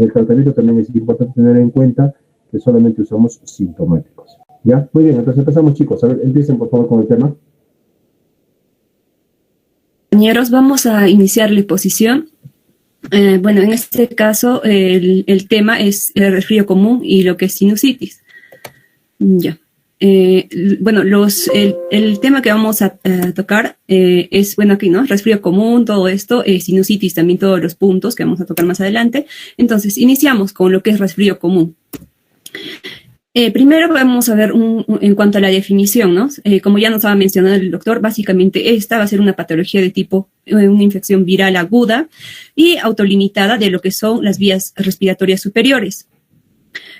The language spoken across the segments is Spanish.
El tratamiento también es importante tener en cuenta que solamente usamos sintomáticos. ¿Ya? Muy bien, entonces empezamos, chicos. A ver, empiecen por favor con el tema. Compañeros, vamos a iniciar la exposición. Bueno, en este caso el tema es el resfrío común y lo que es sinusitis. Ya. Bueno, el tema que vamos a tocar es, bueno, aquí, ¿no? Resfrío común, todo esto, sinusitis, también todos los puntos que vamos a tocar más adelante. Entonces, iniciamos con lo que es resfrío común. Primero vamos a ver en cuanto a la definición, ¿no? Como ya nos ha mencionado el doctor, básicamente esta va a ser una patología de tipo, una infección viral aguda y autolimitada de lo que son las vías respiratorias superiores.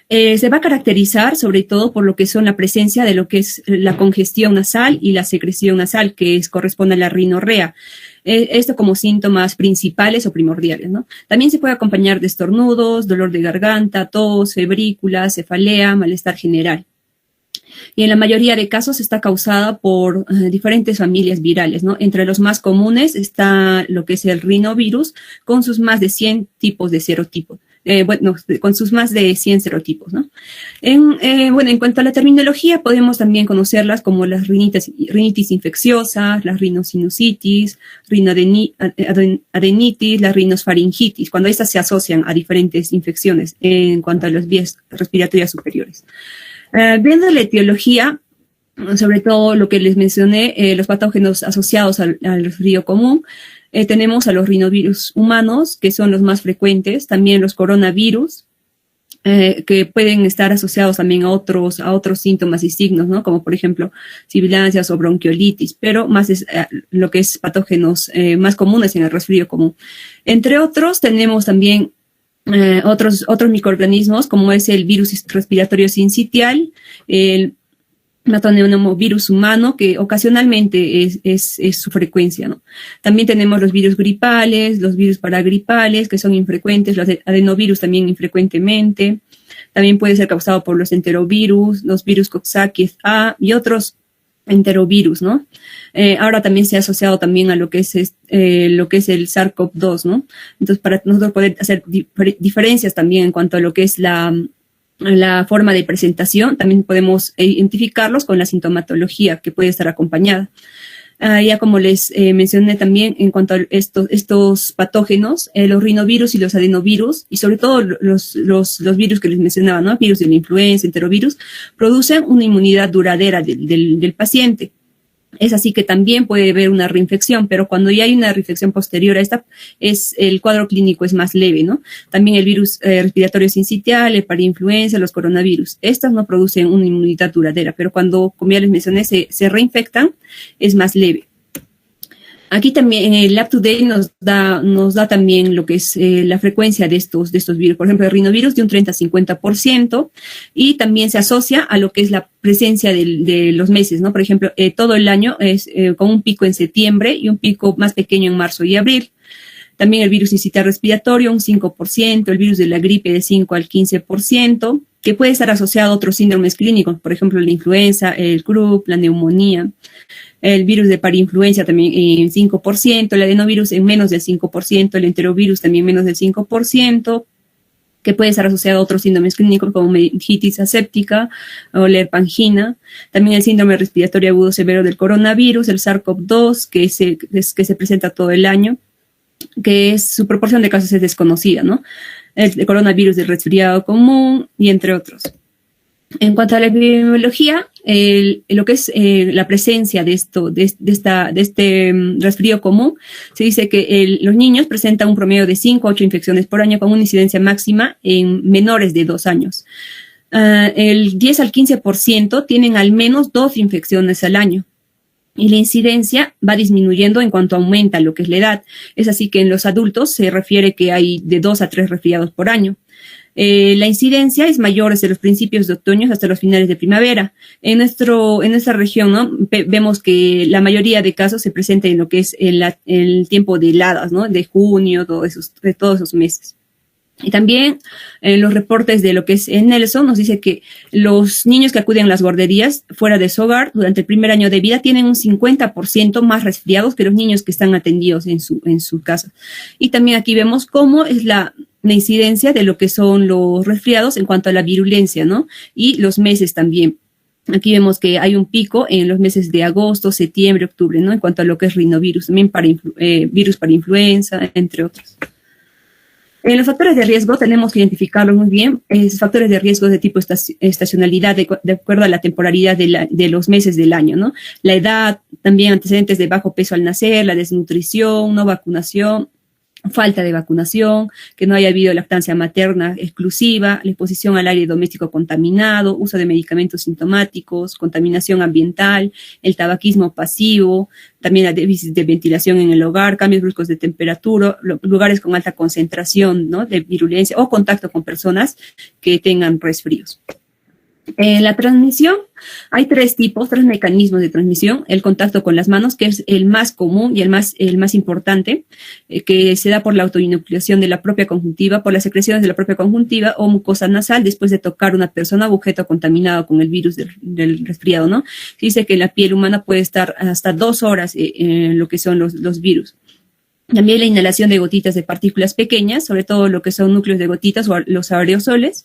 Se va a caracterizar sobre todo por lo que son la presencia de lo que es la congestión nasal y la secreción nasal, que corresponde a la rinorrea. Esto como síntomas principales o primordiales, ¿no? También se puede acompañar de estornudos, dolor de garganta, tos, febrícula, cefalea, malestar general. Y en la mayoría de casos está causada por diferentes familias virales, ¿no? Entre los más comunes está lo que es el rinovirus, con sus más de 100 tipos de serotipos. Bueno, con sus más de 100 serotipos, ¿no? En cuanto a la terminología, podemos también conocerlas como las rinitis infecciosas, las rinosinusitis, rinoadenitis, las rinosfaringitis, cuando estas se asocian a diferentes infecciones en cuanto a las vías respiratorias superiores. Viendo la etiología, sobre todo lo que les mencioné, los patógenos asociados al resfrío común, tenemos a los rinovirus humanos, que son los más frecuentes, también los coronavirus, que pueden estar asociados también a otros síntomas y signos, ¿no? Como por ejemplo sibilancias o bronquiolitis, pero más es lo que es patógenos más comunes en el resfrío común. Entre otros tenemos también otros microorganismos, como es el virus respiratorio sincitial, el metapneumovirus humano, que ocasionalmente es su frecuencia, ¿no? También tenemos los virus gripales, los virus paragripales, que son infrecuentes, los adenovirus también infrecuentemente. También puede ser causado por los enterovirus, los virus Coxsackie A y otros enterovirus, ¿no? Ahora también se ha asociado también a lo que es el SARS-CoV-2, ¿no? Entonces, para nosotros poder hacer diferencias también en cuanto a lo que es la forma de presentación, también podemos identificarlos con la sintomatología que puede estar acompañada. Ya como les mencioné también en cuanto a estos patógenos, los rinovirus y los adenovirus, y sobre todo los virus que les mencionaba, ¿no? Virus de la influenza, enterovirus, producen una inmunidad duradera del paciente. Es así que también puede haber una reinfección, pero cuando ya hay una reinfección posterior a esta, el cuadro clínico es más leve, ¿no? También el virus respiratorio sincitial, el parainfluenza, los coronavirus. Estas no producen una inmunidad duradera, pero cuando, como ya les mencioné, se reinfectan, es más leve. Aquí también el UpToDate nos da también lo que es la frecuencia de estos virus. Por ejemplo, el rinovirus de un 30-50%, y también se asocia a lo que es la presencia de los meses, ¿no? Por ejemplo, todo el año es con un pico en septiembre y un pico más pequeño en marzo y abril. También el virus sincitial respiratorio, un 5%, el virus de la gripe de 5 al 15%, que puede estar asociado a otros síndromes clínicos, por ejemplo, la influenza, el croup, la neumonía. El virus de parainfluencia también en 5%, el adenovirus en menos del 5%, el enterovirus también menos del 5%, que puede estar asociado a otros síndromes clínicos como meningitis aséptica o la herpangina. También el síndrome respiratorio agudo severo del coronavirus, el SARS-CoV-2, que se presenta todo el año, que su proporción de casos es desconocida, ¿no? El coronavirus del resfriado común y entre otros. En cuanto a la epidemiología, lo que es la presencia de este resfrío común, se dice que los niños presentan un promedio de 5 a 8 infecciones por año con una incidencia máxima en menores de 2 años. El 10 al 15% tienen al menos 2 infecciones al año. Y la incidencia va disminuyendo en cuanto aumenta lo que es la edad. Es así que en los adultos se refiere que hay de 2 a 3 resfriados por año. La incidencia es mayor desde los principios de otoño hasta los finales de primavera. En nuestra región, ¿no? Vemos que la mayoría de casos se presenta en lo que es el tiempo de heladas, ¿no? De junio, de todos esos meses. Y también los reportes de lo que es Nelson nos dice que los niños que acuden a las guarderías fuera de su hogar durante el primer año de vida tienen un 50% más resfriados que los niños que están atendidos en su casa. Y también aquí vemos cómo es la incidencia de lo que son los resfriados en cuanto a la virulencia, ¿no? Y los meses también. Aquí vemos que hay un pico en los meses de agosto, septiembre, octubre, ¿no? En cuanto a lo que es rinovirus, también para virus para influenza, entre otros. En los factores de riesgo tenemos que identificarlos muy bien. Factores de riesgo de tipo estacionalidad, de acuerdo a la temporalidad de los meses del año, ¿no? La edad, también antecedentes de bajo peso al nacer, la desnutrición, no vacunación, falta de vacunación, que no haya habido lactancia materna exclusiva, la exposición al aire doméstico contaminado, uso de medicamentos sintomáticos, contaminación ambiental, el tabaquismo pasivo, también la déficit de ventilación en el hogar, cambios bruscos de temperatura, lugares con alta concentración, ¿no?, de virulencia o contacto con personas que tengan resfríos. La transmisión, hay tres mecanismos de transmisión. El contacto con las manos, que es el más común y el más importante, que se da por la autoinoculación de la propia conjuntiva, por las secreciones de la propia conjuntiva o mucosa nasal después de tocar una persona o objeto contaminado con el virus del resfriado, ¿no? Se dice que en la piel humana puede estar hasta 2 horas en lo que son los virus. También la inhalación de gotitas de partículas pequeñas, sobre todo lo que son núcleos de gotitas o los aerosoles,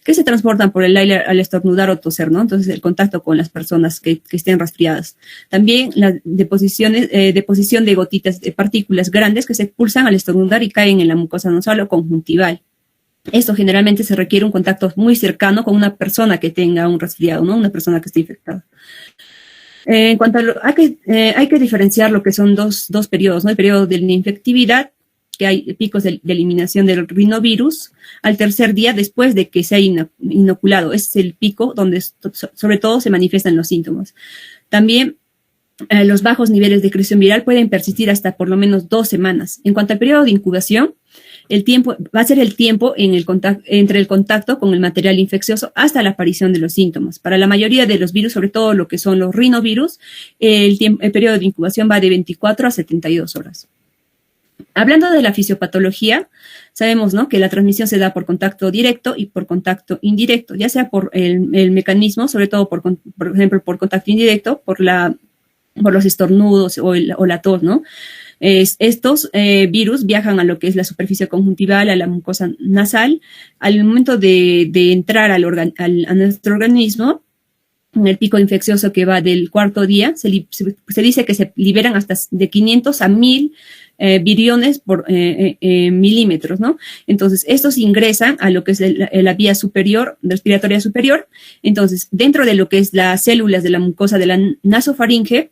que se transportan por el aire al estornudar o toser, ¿no? Entonces, el contacto con las personas que estén resfriadas. También la deposición de gotitas de partículas grandes que se expulsan al estornudar y caen en la mucosa nasal o conjuntival. Esto generalmente se requiere un contacto muy cercano con una persona que tenga un resfriado, ¿no? Una persona que esté infectada. En cuanto a hay que diferenciar lo que son dos periodos, ¿no? El periodo de la infectividad, que hay picos de eliminación del rinovirus, al tercer día después de que se ha inoculado. Ese es el pico donde sobre todo se manifiestan los síntomas. También los bajos niveles de secreción viral pueden persistir hasta por lo menos 2 semanas. En cuanto al periodo de incubación, el tiempo va a ser el tiempo entre el contacto con el material infeccioso hasta la aparición de los síntomas. Para la mayoría de los virus, sobre todo lo que son los rinovirus, el periodo de incubación va de 24 a 72 horas. Hablando de la fisiopatología, sabemos, ¿no?, que la transmisión se da por contacto directo y por contacto indirecto, ya sea por el mecanismo, sobre todo por ejemplo, por contacto indirecto, por los estornudos o la tos, ¿no? Estos virus viajan a lo que es la superficie conjuntival, a la mucosa nasal. Al momento de entrar a nuestro organismo, en el pico infeccioso que va del 4.º día, se dice que se liberan hasta de 500 a 1000 viriones por milímetros, ¿no? Entonces, estos ingresan a lo que es la vía superior, respiratoria superior. Entonces, dentro de lo que es las células de la mucosa de la nasofaringe,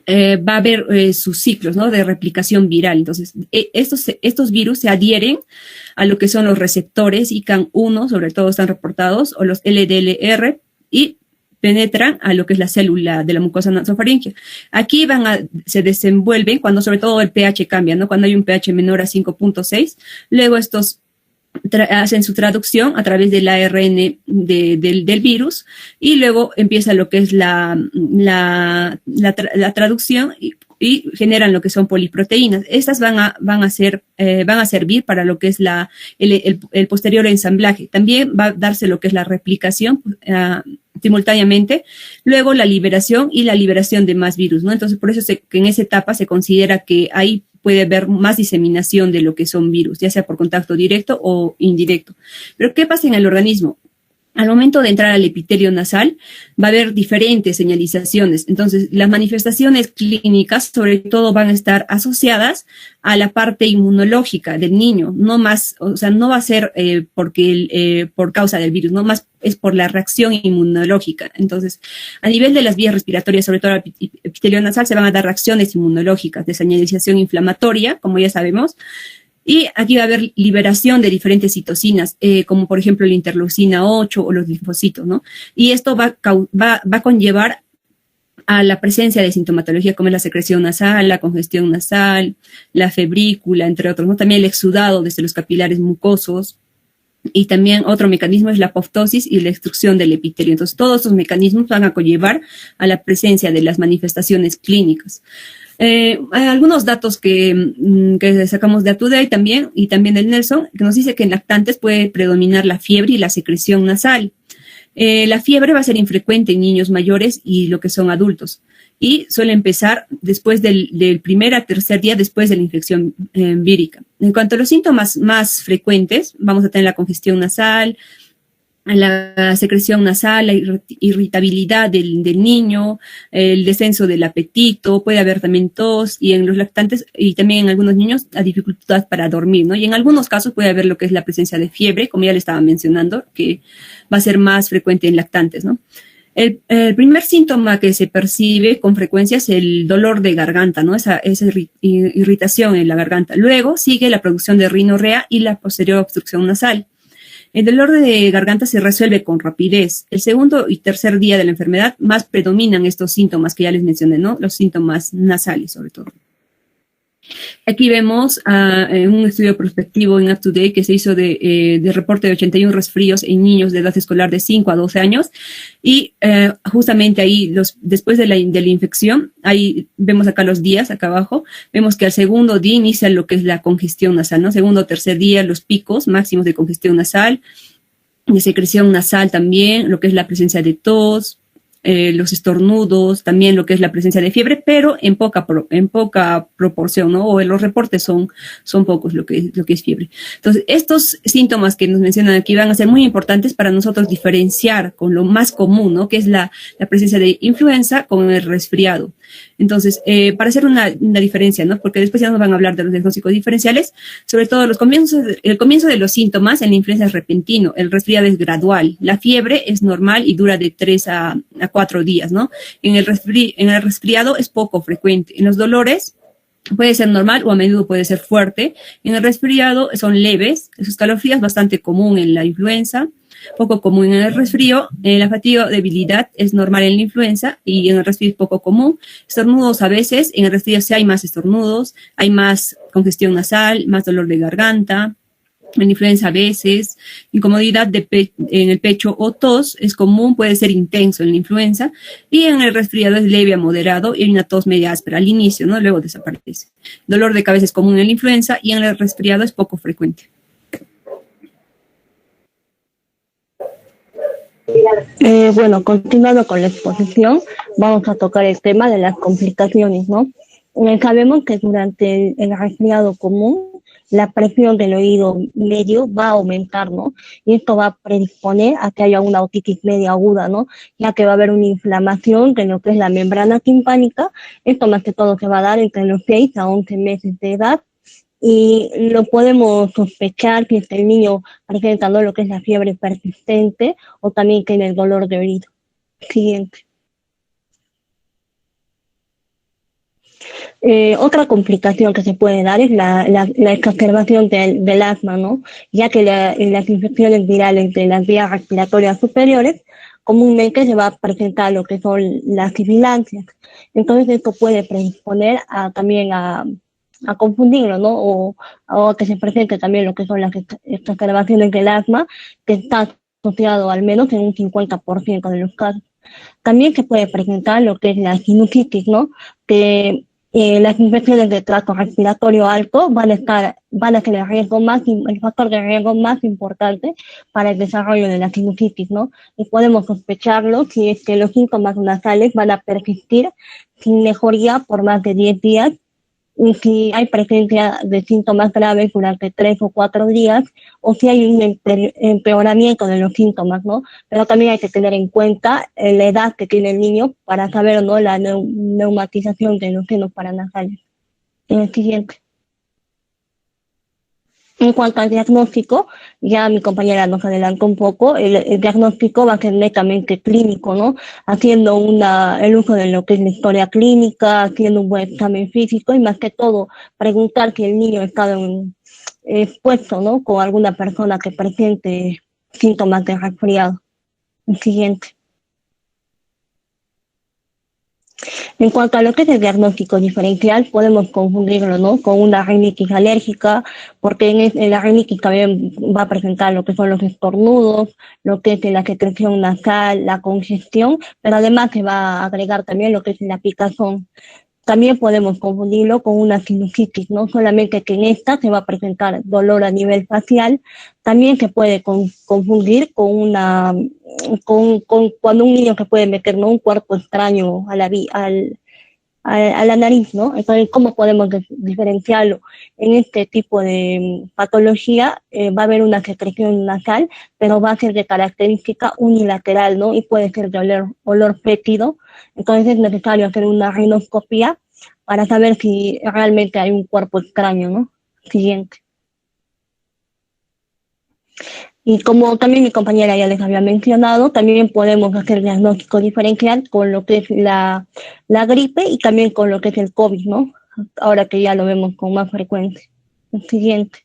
va a haber sus ciclos, ¿no?, de replicación viral. Entonces, estos virus se adhieren a lo que son los receptores ICANN1, sobre todo están reportados, o los LDLR, y penetran a lo que es la célula de la mucosa nasofaringea. Aquí se desenvuelven cuando sobre todo el pH cambia, ¿no? Cuando hay un pH menor a 5.6, luego estos hacen su traducción a través del ARN del virus y luego empieza lo que es la traducción y generan lo que son poliproteínas. Estas van a servir para lo que es el posterior ensamblaje. También va a darse lo que es la replicación simultáneamente, luego la liberación y la liberación de más virus, ¿no? Entonces, por eso que en esa etapa se considera que hay puede haber más diseminación de lo que son virus, ya sea por contacto directo o indirecto. Pero, ¿qué pasa en el organismo? Al momento de entrar al epitelio nasal, va a haber diferentes señalizaciones. Entonces, las manifestaciones clínicas, sobre todo, van a estar asociadas a la parte inmunológica del niño, no más, o sea, no va a ser por causa del virus, no más es por la reacción inmunológica. Entonces, a nivel de las vías respiratorias, sobre todo el epitelio nasal, se van a dar reacciones inmunológicas de señalización inflamatoria, como ya sabemos. Y aquí va a haber liberación de diferentes citocinas, como por ejemplo la interleucina 8 o los linfocitos, ¿no? Y esto va a conllevar a la presencia de sintomatología como es la secreción nasal, la congestión nasal, la febrícula, entre otros, ¿no? También el exudado desde los capilares mucosos. Y también otro mecanismo es la apoptosis y la destrucción del epitelio. Entonces, todos estos mecanismos van a conllevar a la presencia de las manifestaciones clínicas. Hay algunos datos que sacamos de Atuday también, y también del Nelson, que nos dice que en lactantes puede predominar la fiebre y la secreción nasal. La fiebre va a ser infrecuente en niños mayores y lo que son adultos. Y suele empezar después del primer a tercer día después de la infección vírica. En cuanto a los síntomas más frecuentes, vamos a tener la congestión nasal, la secreción nasal, la irritabilidad del niño, el descenso del apetito, puede haber también tos y en los lactantes y también en algunos niños la dificultad para dormir, ¿no? Y en algunos casos puede haber lo que es la presencia de fiebre, como ya le estaba mencionando, que va a ser más frecuente en lactantes, ¿no? El primer síntoma que se percibe con frecuencia es el dolor de garganta, ¿no? Esa irritación en la garganta. Luego sigue la producción de rinorrea y la posterior obstrucción nasal. El dolor de garganta se resuelve con rapidez. El segundo y tercer día de la enfermedad más predominan estos síntomas que ya les mencioné, ¿no? Los síntomas nasales, sobre todo. Aquí vemos un estudio prospectivo en UpToDate que se hizo de reporte de 81 resfríos en niños de edad escolar de 5 a 12 años y justamente ahí, después de la infección, ahí vemos acá los días, acá abajo, vemos que al segundo día inicia lo que es la congestión nasal, ¿no? Segundo o tercer día, los picos máximos de congestión nasal, de secreción nasal también, lo que es la presencia de tos, los estornudos, también lo que es la presencia de fiebre, pero en poca proporción, ¿no? O los reportes son pocos lo que es fiebre. Entonces, estos síntomas que nos mencionan aquí van a ser muy importantes para nosotros diferenciar con lo más común, ¿no? Que es la presencia de influenza con el resfriado. Entonces, para hacer una diferencia, ¿no? Porque después ya nos van a hablar de los diagnósticos diferenciales, sobre todo el comienzo de los síntomas en la influenza es repentino, el resfriado es gradual, la fiebre es normal y dura de 3 a 4 días, ¿no? En el resfriado es poco frecuente. En los dolores puede ser normal o a menudo puede ser fuerte. En el resfriado son leves, el escalofrío es bastante común en la influenza, poco común en el resfrío. La fatiga o debilidad es normal en la influenza y en el resfrío es poco común. Estornudos a veces, en el resfrío sí hay más estornudos, hay más congestión nasal, más dolor de garganta. En la influenza a veces, incomodidad en el pecho o tos es común, puede ser intenso en la influenza, y en el resfriado es leve a moderado y hay una tos media áspera al inicio, ¿no? Luego desaparece. Dolor de cabeza es común en la influenza y en el resfriado es poco frecuente. Bueno, continuando con la exposición, vamos a tocar el tema de las complicaciones, ¿no? Sabemos que durante el resfriado común, la presión del oído medio va a aumentar, ¿no? Y esto va a predisponer a que haya una otitis media aguda, ¿no? Ya que va a haber una inflamación de lo que es la membrana timpánica. Esto más que todo se va a dar entre los 6 a 11 meses de edad. Y lo podemos sospechar si el niño presenta, ¿no?, lo que es la fiebre persistente o también tiene el dolor de oído. Siguiente. Otra complicación que se puede dar es la exacerbación del asma, ¿no? Ya que las infecciones virales de las vías respiratorias superiores comúnmente se va a presentar lo que son las sibilancias. Entonces esto puede predisponer también a confundirlo, ¿no? O que se presente también lo que son las exacerbaciones del asma, que está asociado al menos en un 50% de los casos. También se puede presentar lo que es la sinusitis, ¿no? Que las infecciones de tracto respiratorio alto van a ser el factor de riesgo más importante para el desarrollo de la sinusitis, ¿no? Y podemos sospecharlo si es que los síntomas nasales van a persistir sin mejoría por más de 10 días, y si hay presencia de síntomas graves durante 3 o 4 días, o si hay un empeoramiento de los síntomas, ¿no? Pero también hay que tener en cuenta la edad que tiene el niño para saber, ¿no?, la neumatización de los senos paranasales. En el siguiente. En cuanto al diagnóstico, ya mi compañera nos adelantó un poco, el diagnóstico va a ser netamente clínico, ¿no? Haciendo el uso de lo que es la historia clínica, haciendo un buen examen físico y más que todo preguntar si el niño ha estado expuesto, ¿no?, con alguna persona que presente síntomas de resfriado. El siguiente. En cuanto a lo que es el diagnóstico diferencial, podemos confundirlo, ¿no?, con una rinitis alérgica, porque en la rinitis también va a presentar lo que son los estornudos, lo que es la secreción nasal, la congestión, pero además se va a agregar también lo que es la picazón. también podemos confundirlo con una sinusitis, no solamente que en esta se va a presentar dolor a nivel facial, también se puede confundir con cuando un niño se puede meter, ¿no?, un cuerpo extraño a la nariz, ¿no? Entonces, ¿cómo podemos diferenciarlo? En este tipo de patología va a haber una secreción nasal, pero va a ser de característica unilateral, ¿no? Y puede ser de olor fétido. Entonces es necesario hacer una rinoscopía para saber si realmente hay un cuerpo extraño, ¿no? Siguiente. Y como también mi compañera ya les había mencionado, también podemos hacer diagnóstico diferencial con lo que es la gripe y también con lo que es el COVID, ¿no? Ahora que ya lo vemos con más frecuencia. El siguiente.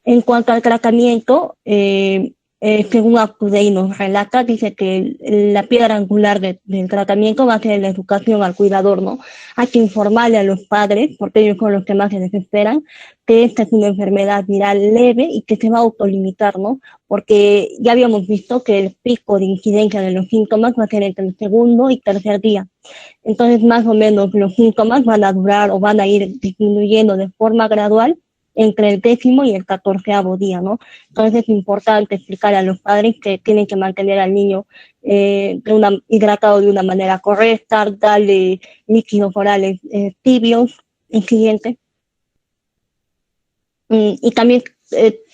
En cuanto al tratamiento, según Up2Date nos relata, dice que la piedra angular del tratamiento va a ser la educación al cuidador, ¿no? Hay que informarle a los padres, porque ellos son los que más se desesperan, que esta es una enfermedad viral leve y que se va a autolimitar, ¿no? Porque ya habíamos visto que el pico de incidencia de los síntomas va a ser entre el segundo y tercer día. Entonces, más o menos, los síntomas van a durar o van a ir disminuyendo de forma gradual entre el 10º y el 14º día, ¿no? Entonces es importante explicar a los padres que tienen que mantener al niño hidratado de una manera correcta, darle líquidos orales tibios. El siguiente. Y también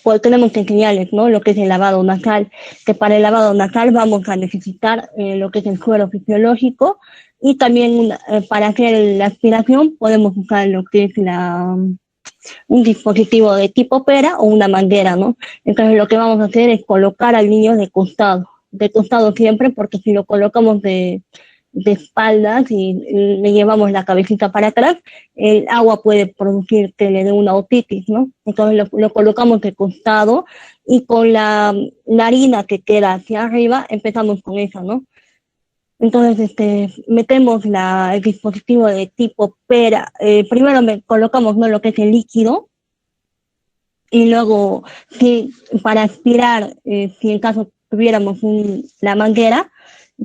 pues tenemos que enseñarles, ¿no?, lo que es el lavado nasal, que para el lavado nasal vamos a necesitar lo que es el suero fisiológico, y también para hacer la aspiración podemos usar lo que es un dispositivo de tipo pera o una manguera, ¿no? Entonces lo que vamos a hacer es colocar al niño de costado siempre, porque si lo colocamos de espaldas y le llevamos la cabecita para atrás, el agua puede producir que le dé una otitis, ¿no? Entonces lo colocamos de costado y con la harina que queda hacia arriba empezamos con eso, ¿no? Entonces, metemos el dispositivo de tipo pera. Primero colocamos, ¿no?, lo que es el líquido, y luego, para aspirar, si en caso tuviéramos la manguera,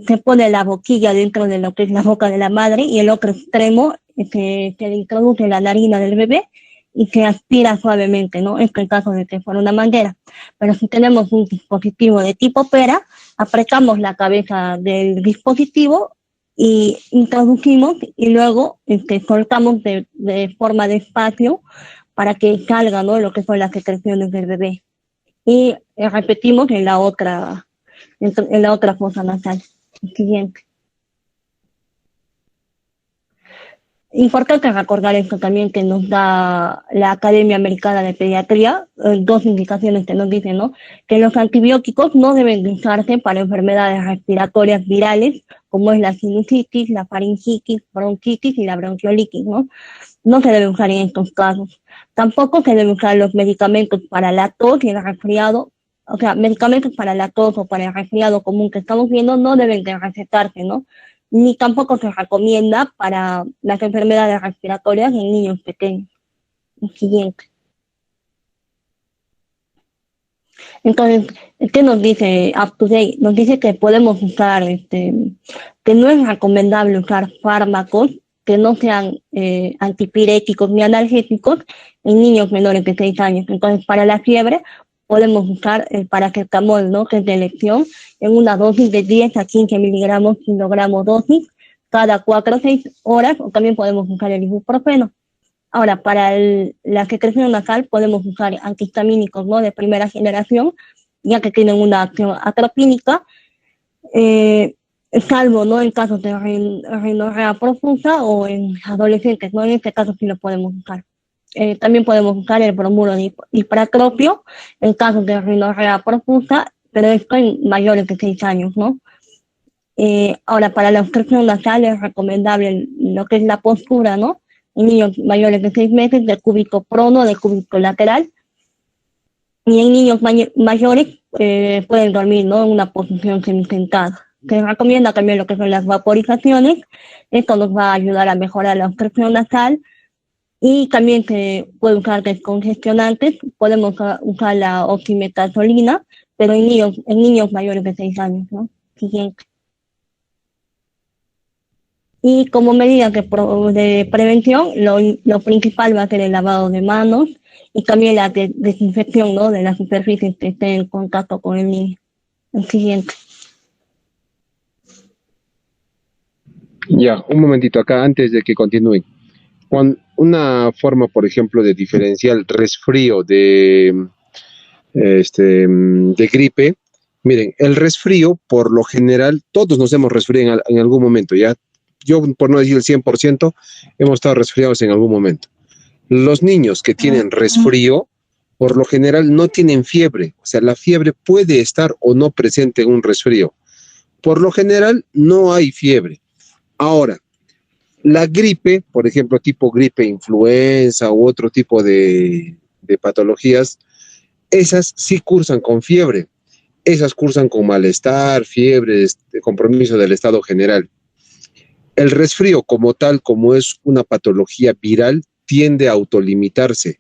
se pone la boquilla dentro de lo que es la boca de la madre, y el otro extremo se le introduce la narina del bebé y se aspira suavemente, ¿no? Esto en caso de que fuera una manguera. Pero si tenemos un dispositivo de tipo pera, apretamos la cabeza del dispositivo y introducimos, y luego soltamos de forma despacio para que salga, ¿no?, lo que son las secreciones del bebé. Y repetimos en la otra fosa nasal. El siguiente. Importante recordar esto también que nos da la Academia Americana de Pediatría, dos indicaciones que nos dicen, ¿no?, que los antibióticos no deben usarse para enfermedades respiratorias virales, como es la sinusitis, la faringitis, bronquitis y la bronquiolitis, ¿no? No se debe usar en estos casos. Tampoco se deben usar los medicamentos para la tos y el resfriado. O sea, medicamentos para la tos o para el resfriado común que estamos viendo no deben de recetarse, ¿no? Ni tampoco se recomienda para las enfermedades respiratorias en niños pequeños. El siguiente. Entonces, ¿qué nos dice Up2Date? Nos dice que podemos usar, que no es recomendable usar fármacos que no sean antipiréticos ni analgésicos en niños menores de 6 años. Entonces, para la fiebre podemos usar el paracetamol, ¿no?, que es de elección, en una dosis de 10 a 15 miligramos kilogramo dosis cada 4 o 6 horas, o también podemos usar el ibuprofeno. Ahora, para la secreción nasal podemos usar antihistamínicos, ¿no?, de primera generación, ya que tienen una acción atropínica, salvo, ¿no?, en casos de rinorrea profusa o en adolescentes, ¿no? En este caso sí lo podemos usar. También podemos usar el bromuro de hiperacropio en casos de rinorrea profusa, pero esto en mayores de 6 años, ¿no? Ahora, para la obstrucción nasal es recomendable lo que es la postura, ¿no?, en niños mayores de 6 meses, de cúbito prono, de cúbito lateral, y en niños mayores pueden dormir, ¿no?, en una posición semisentada. Se recomienda también lo que son las vaporizaciones. Esto nos va a ayudar a mejorar la obstrucción nasal, y también se puede usar descongestionantes. Podemos usar la oximetazolina, pero en niños mayores de 6 años, ¿no? Siguiente. Y como medida de prevención, lo principal va a ser el lavado de manos y también la desinfección, ¿no?, de las superficies que estén en contacto con el niño. El siguiente. Ya, un momentito acá antes de que continúen. Una forma, por ejemplo, de diferenciar el resfrío de gripe. Miren, el resfrío, por lo general, todos nos hemos resfriado en algún momento, ¿ya? Yo, por no decir el 100%, hemos estado resfriados en algún momento. Los niños que tienen resfrío, por lo general, no tienen fiebre. O sea, la fiebre puede estar o no presente en un resfrío. Por lo general, no hay fiebre. Ahora, la gripe, por ejemplo, tipo gripe influenza u otro tipo de patologías, esas sí cursan con fiebre. Esas cursan con malestar, fiebre, compromiso del estado general. El resfrío como tal, como es una patología viral, tiende a autolimitarse.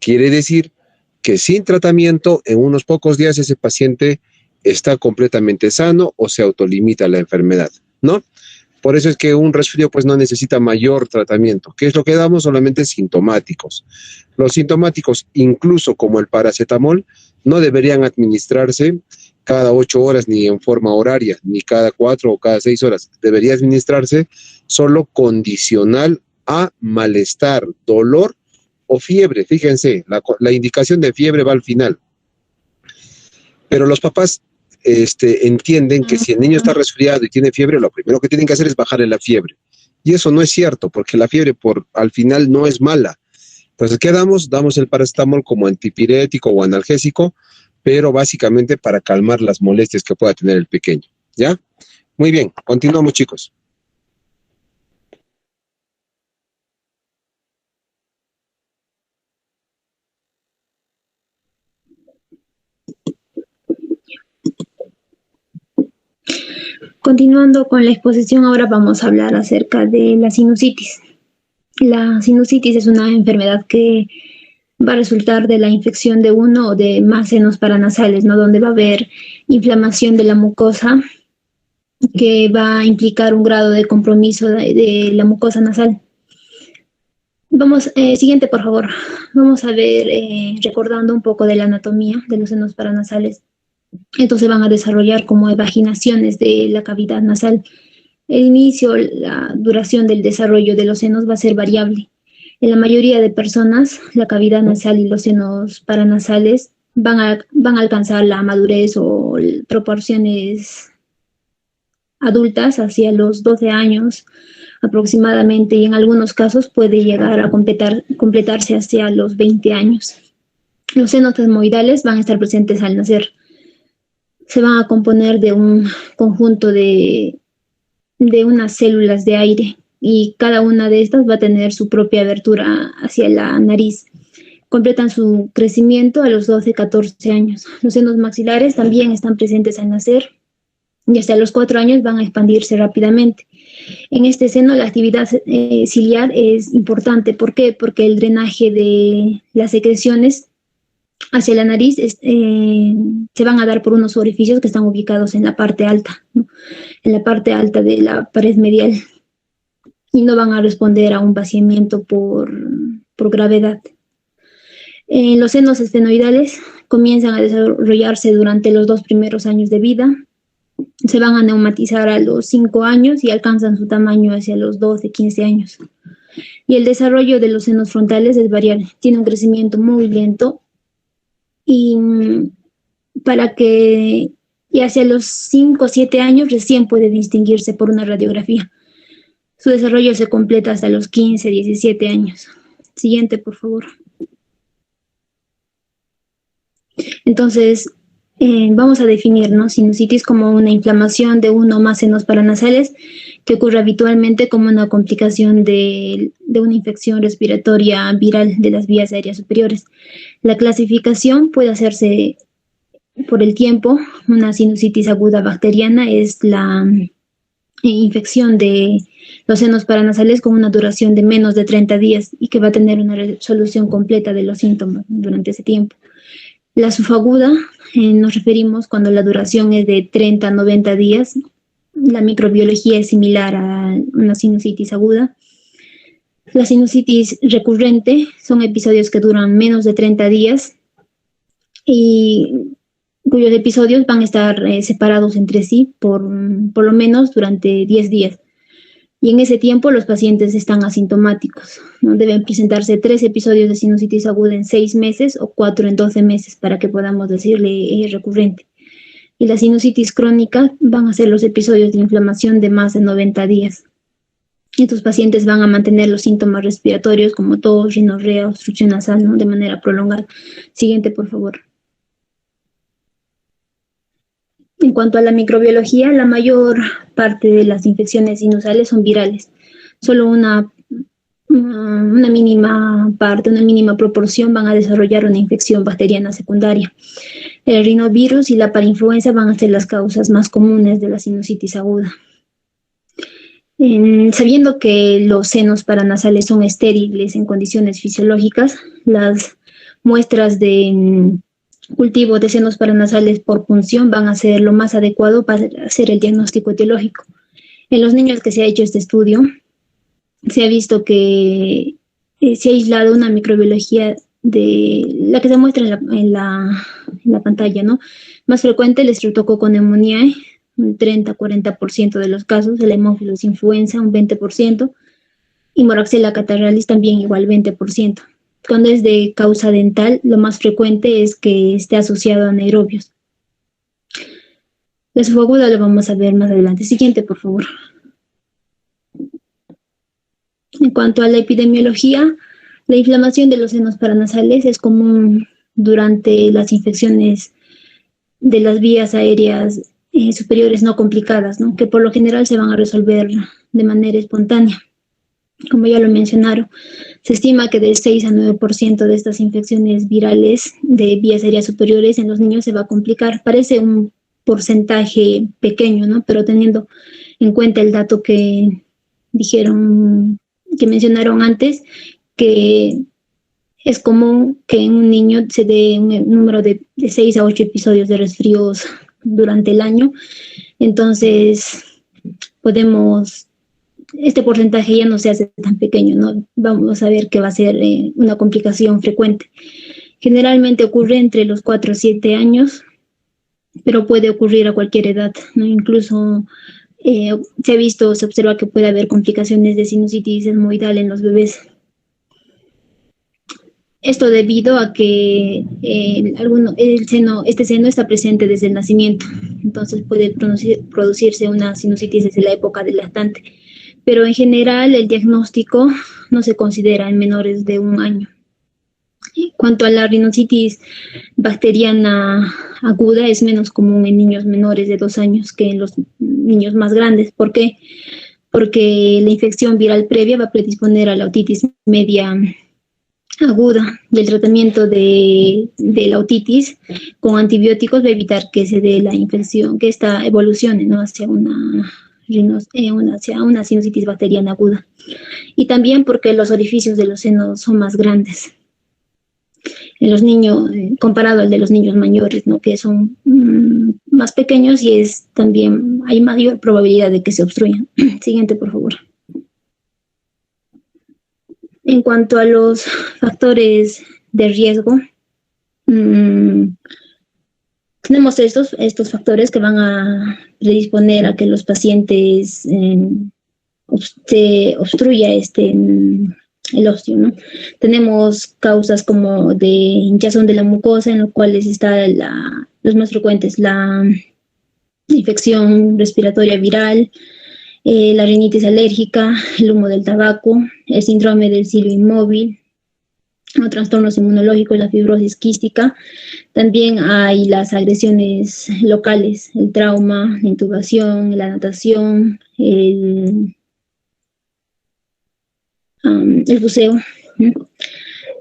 Quiere decir que sin tratamiento, en unos pocos días ese paciente está completamente sano o se autolimita la enfermedad, ¿no? Por eso es que un resfrío pues no necesita mayor tratamiento. ¿Qué es lo que damos? Solamente sintomáticos. Los sintomáticos, incluso como el paracetamol, no deberían administrarse cada 8 horas ni en forma horaria, ni cada 4 o cada 6 horas. Debería administrarse solo condicional a malestar, dolor o fiebre. Fíjense, la indicación de fiebre va al final. Pero los papás entienden que si el niño está resfriado y tiene fiebre, lo primero que tienen que hacer es bajarle la fiebre. Y eso no es cierto, porque la fiebre al final no es mala. Entonces, ¿qué damos? Damos el paracetamol como antipirético o analgésico, pero básicamente para calmar las molestias que pueda tener el pequeño. ¿Ya? Muy bien, continuamos, chicos. Continuando con la exposición, ahora vamos a hablar acerca de la sinusitis. La sinusitis es una enfermedad que va a resultar de la infección de uno o de más senos paranasales, ¿no?, donde va a haber inflamación de la mucosa que va a implicar un grado de compromiso de la mucosa nasal. Vamos, siguiente, por favor. Vamos a ver, recordando un poco de la anatomía de los senos paranasales. Entonces van a desarrollar como evaginaciones de la cavidad nasal. El inicio, la duración del desarrollo de los senos va a ser variable. En la mayoría de personas, la cavidad nasal y los senos paranasales van a alcanzar la madurez o proporciones adultas hacia los 12 años aproximadamente, y en algunos casos puede llegar a completarse hacia los 20 años. Los senos etmoidales van a estar presentes al nacer. Se van a componer de un conjunto de unas células de aire, y cada una de estas va a tener su propia abertura hacia la nariz. Completan su crecimiento a los 12-14 años. Los senos maxilares también están presentes al nacer y hasta los 4 años van a expandirse rápidamente. En este seno la actividad ciliar es importante. ¿Por qué? Porque el drenaje de las secreciones hacia la nariz se van a dar por unos orificios que están ubicados en la parte alta, ¿no?, en la parte alta de la pared medial, y no van a responder a un vaciamiento por gravedad. Los senos estenoidales comienzan a desarrollarse durante los 2 primeros años de vida. Se van a neumatizar a los 5 años y alcanzan su tamaño hacia los 12-15 años. Y el desarrollo de los senos frontales es variable. Tiene un crecimiento muy lento y hacia los 5 o 7 años recién puede distinguirse por una radiografía. Su desarrollo se completa hasta los 15-17 años. Siguiente, por favor. Entonces, vamos a definir, ¿no?, sinusitis como una inflamación de uno o más senos paranasales que ocurre habitualmente como una complicación de una infección respiratoria viral de las vías aéreas superiores. La clasificación puede hacerse por el tiempo. Una sinusitis aguda bacteriana es la infección de los senos paranasales con una duración de menos de 30 días y que va a tener una resolución completa de los síntomas durante ese tiempo. La subaguda nos referimos cuando la duración es de 30 a 90 días La microbiología es similar a una sinusitis aguda. La sinusitis recurrente son episodios que duran menos de 30 días y cuyos episodios van a estar separados entre sí por lo menos durante 10 días. Y en ese tiempo los pacientes están asintomáticos, ¿no? Deben presentarse 3 episodios de sinusitis aguda en 6 meses o 4 en 12 meses para que podamos decirle recurrente. Y la sinusitis crónica van a ser los episodios de inflamación de más de 90 días. Estos pacientes van a mantener los síntomas respiratorios como tos, rinorrea, obstrucción nasal, ¿no? De manera prolongada. Siguiente, por favor. En cuanto a la microbiología, la mayor parte de las infecciones sinusales son virales. Solo una mínima parte, una mínima proporción van a desarrollar una infección bacteriana secundaria. El rinovirus y la parainfluenza van a ser las causas más comunes de la sinusitis aguda. Sabiendo que los senos paranasales son estériles en condiciones fisiológicas, las muestras de cultivo de senos paranasales por punción van a ser lo más adecuado para hacer el diagnóstico etiológico. En los niños que se ha hecho este estudio, se ha visto que se ha aislado una microbiología de la que se muestra en la pantalla, ¿no? Más frecuente el Streptococcus pneumoniae, un 30-40% de los casos, el Haemophilus influenza, un 20%, y Moraxella catarrhalis también igual 20%. Cuando es de causa dental, lo más frecuente es que esté asociado a anaerobios. La esofagua lo vamos a ver más adelante. Siguiente, por favor. En cuanto a la epidemiología, la inflamación de los senos paranasales es común durante las infecciones de las vías aéreas superiores no complicadas, ¿no? Que por lo general se van a resolver de manera espontánea. Como ya lo mencionaron, se estima que del 6 a 9% de estas infecciones virales de vías aéreas superiores en los niños se va a complicar. Parece un porcentaje pequeño, ¿no? Pero teniendo en cuenta el dato que mencionaron antes, que es común que en un niño se dé un número de 6 a 8 episodios de resfríos durante el año. Entonces, este porcentaje ya no se hace tan pequeño, ¿no? Vamos a ver que va a ser una complicación frecuente. Generalmente ocurre entre los 4 a 7 años, pero puede ocurrir a cualquier edad, ¿no? Incluso se observa que puede haber complicaciones de sinusitis etmoidal en los bebés. Esto debido a que este seno está presente desde el nacimiento, entonces puede producirse una sinusitis desde la época del lactante. Pero en general el diagnóstico no se considera en menores de 1 año. En cuanto a la rhinositis bacteriana aguda, es menos común en niños menores de 2 años que en los niños más grandes. ¿Por qué? Porque la infección viral previa va a predisponer a la otitis media aguda. El tratamiento de la otitis con antibióticos va a evitar que se dé la infección, que esta evolucione, ¿no? hacia una sinusitis bacteriana aguda. Y también porque los orificios de los senos son más grandes en los niños, comparado al de los niños mayores, ¿no? Que son más pequeños y también hay mayor probabilidad de que se obstruyan. Siguiente, por favor. En cuanto a los factores de riesgo, tenemos estos factores que van a predisponer a que los pacientes se obstruya el óseo, ¿no? Tenemos causas como de hinchazón de la mucosa, en los cuales están los más frecuentes, la infección respiratoria viral, la rinitis alérgica, el humo del tabaco, el síndrome del cilio inmóvil, los trastornos inmunológicos, la fibrosis quística. También hay las agresiones locales, el trauma, la intubación, la natación, el buceo.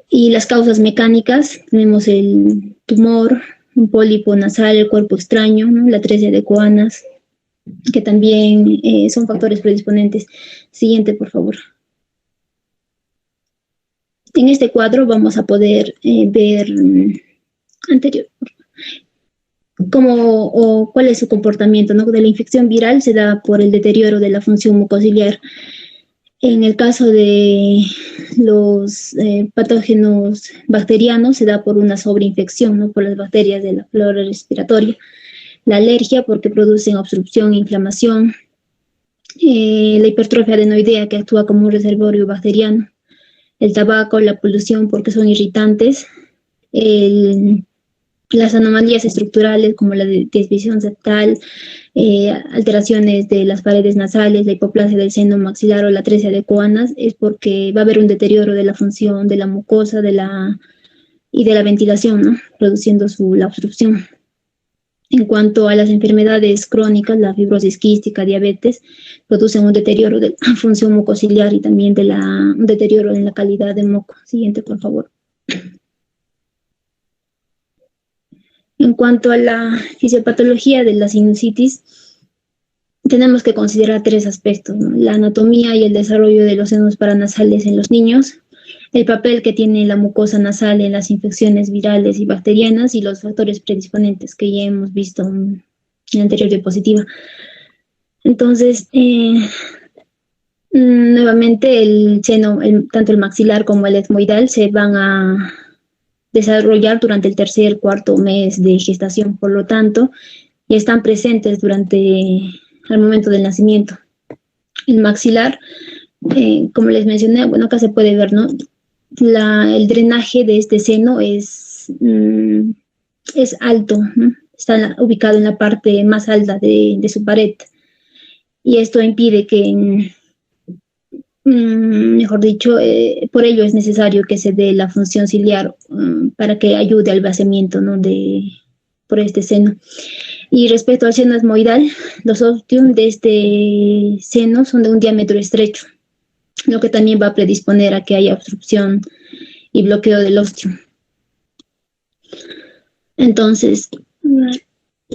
Y las causas mecánicas, tenemos el tumor, un pólipo nasal, el cuerpo extraño, ¿no? La atresia de Coanas, que también son factores predisponentes. Siguiente, por favor. En este cuadro vamos a poder ver cuál es su comportamiento, ¿no? De la infección viral se da por el deterioro de la función mucociliar. En el caso de los patógenos bacterianos se da por una sobreinfección, ¿no? Por las bacterias de la flora respiratoria. La alergia porque producen obstrucción e inflamación. La hipertrofia adenoidea que actúa como un reservorio bacteriano. El tabaco, la polución porque son irritantes. Las anomalías estructurales como la desviación septal, alteraciones de las paredes nasales, la hipoplasia del seno maxilar o la atresia de coanas, es porque va a haber un deterioro de la función de la mucosa y de la ventilación, ¿no? Produciendo la obstrucción. En cuanto a las enfermedades crónicas, la fibrosis quística, diabetes, producen un deterioro de la función mucociliar y también un deterioro en la calidad del moco. Siguiente, por favor. En cuanto a la fisiopatología de la sinusitis, tenemos que considerar 3 aspectos, ¿no? La anatomía y el desarrollo de los senos paranasales en los niños, el papel que tiene la mucosa nasal en las infecciones virales y bacterianas y los factores predisponentes que ya hemos visto en la anterior diapositiva. Entonces, nuevamente el seno, tanto el maxilar como el etmoidal, se van a desarrollar durante el 3.º, 4.º mes de gestación, por lo tanto, ya están presentes al momento del nacimiento. El maxilar, como les mencioné, bueno, acá se puede ver, ¿no? El drenaje de este seno es alto, ¿no? Está ubicado en la parte más alta de su pared, y esto impide que, mejor dicho, por ello es necesario que se dé la función ciliar para que ayude al vaciamiento, ¿no? por este seno. Y respecto al seno etmoidal, los ostium de este seno son de un diámetro estrecho, lo que también va a predisponer a que haya obstrucción y bloqueo del ostium. Entonces, va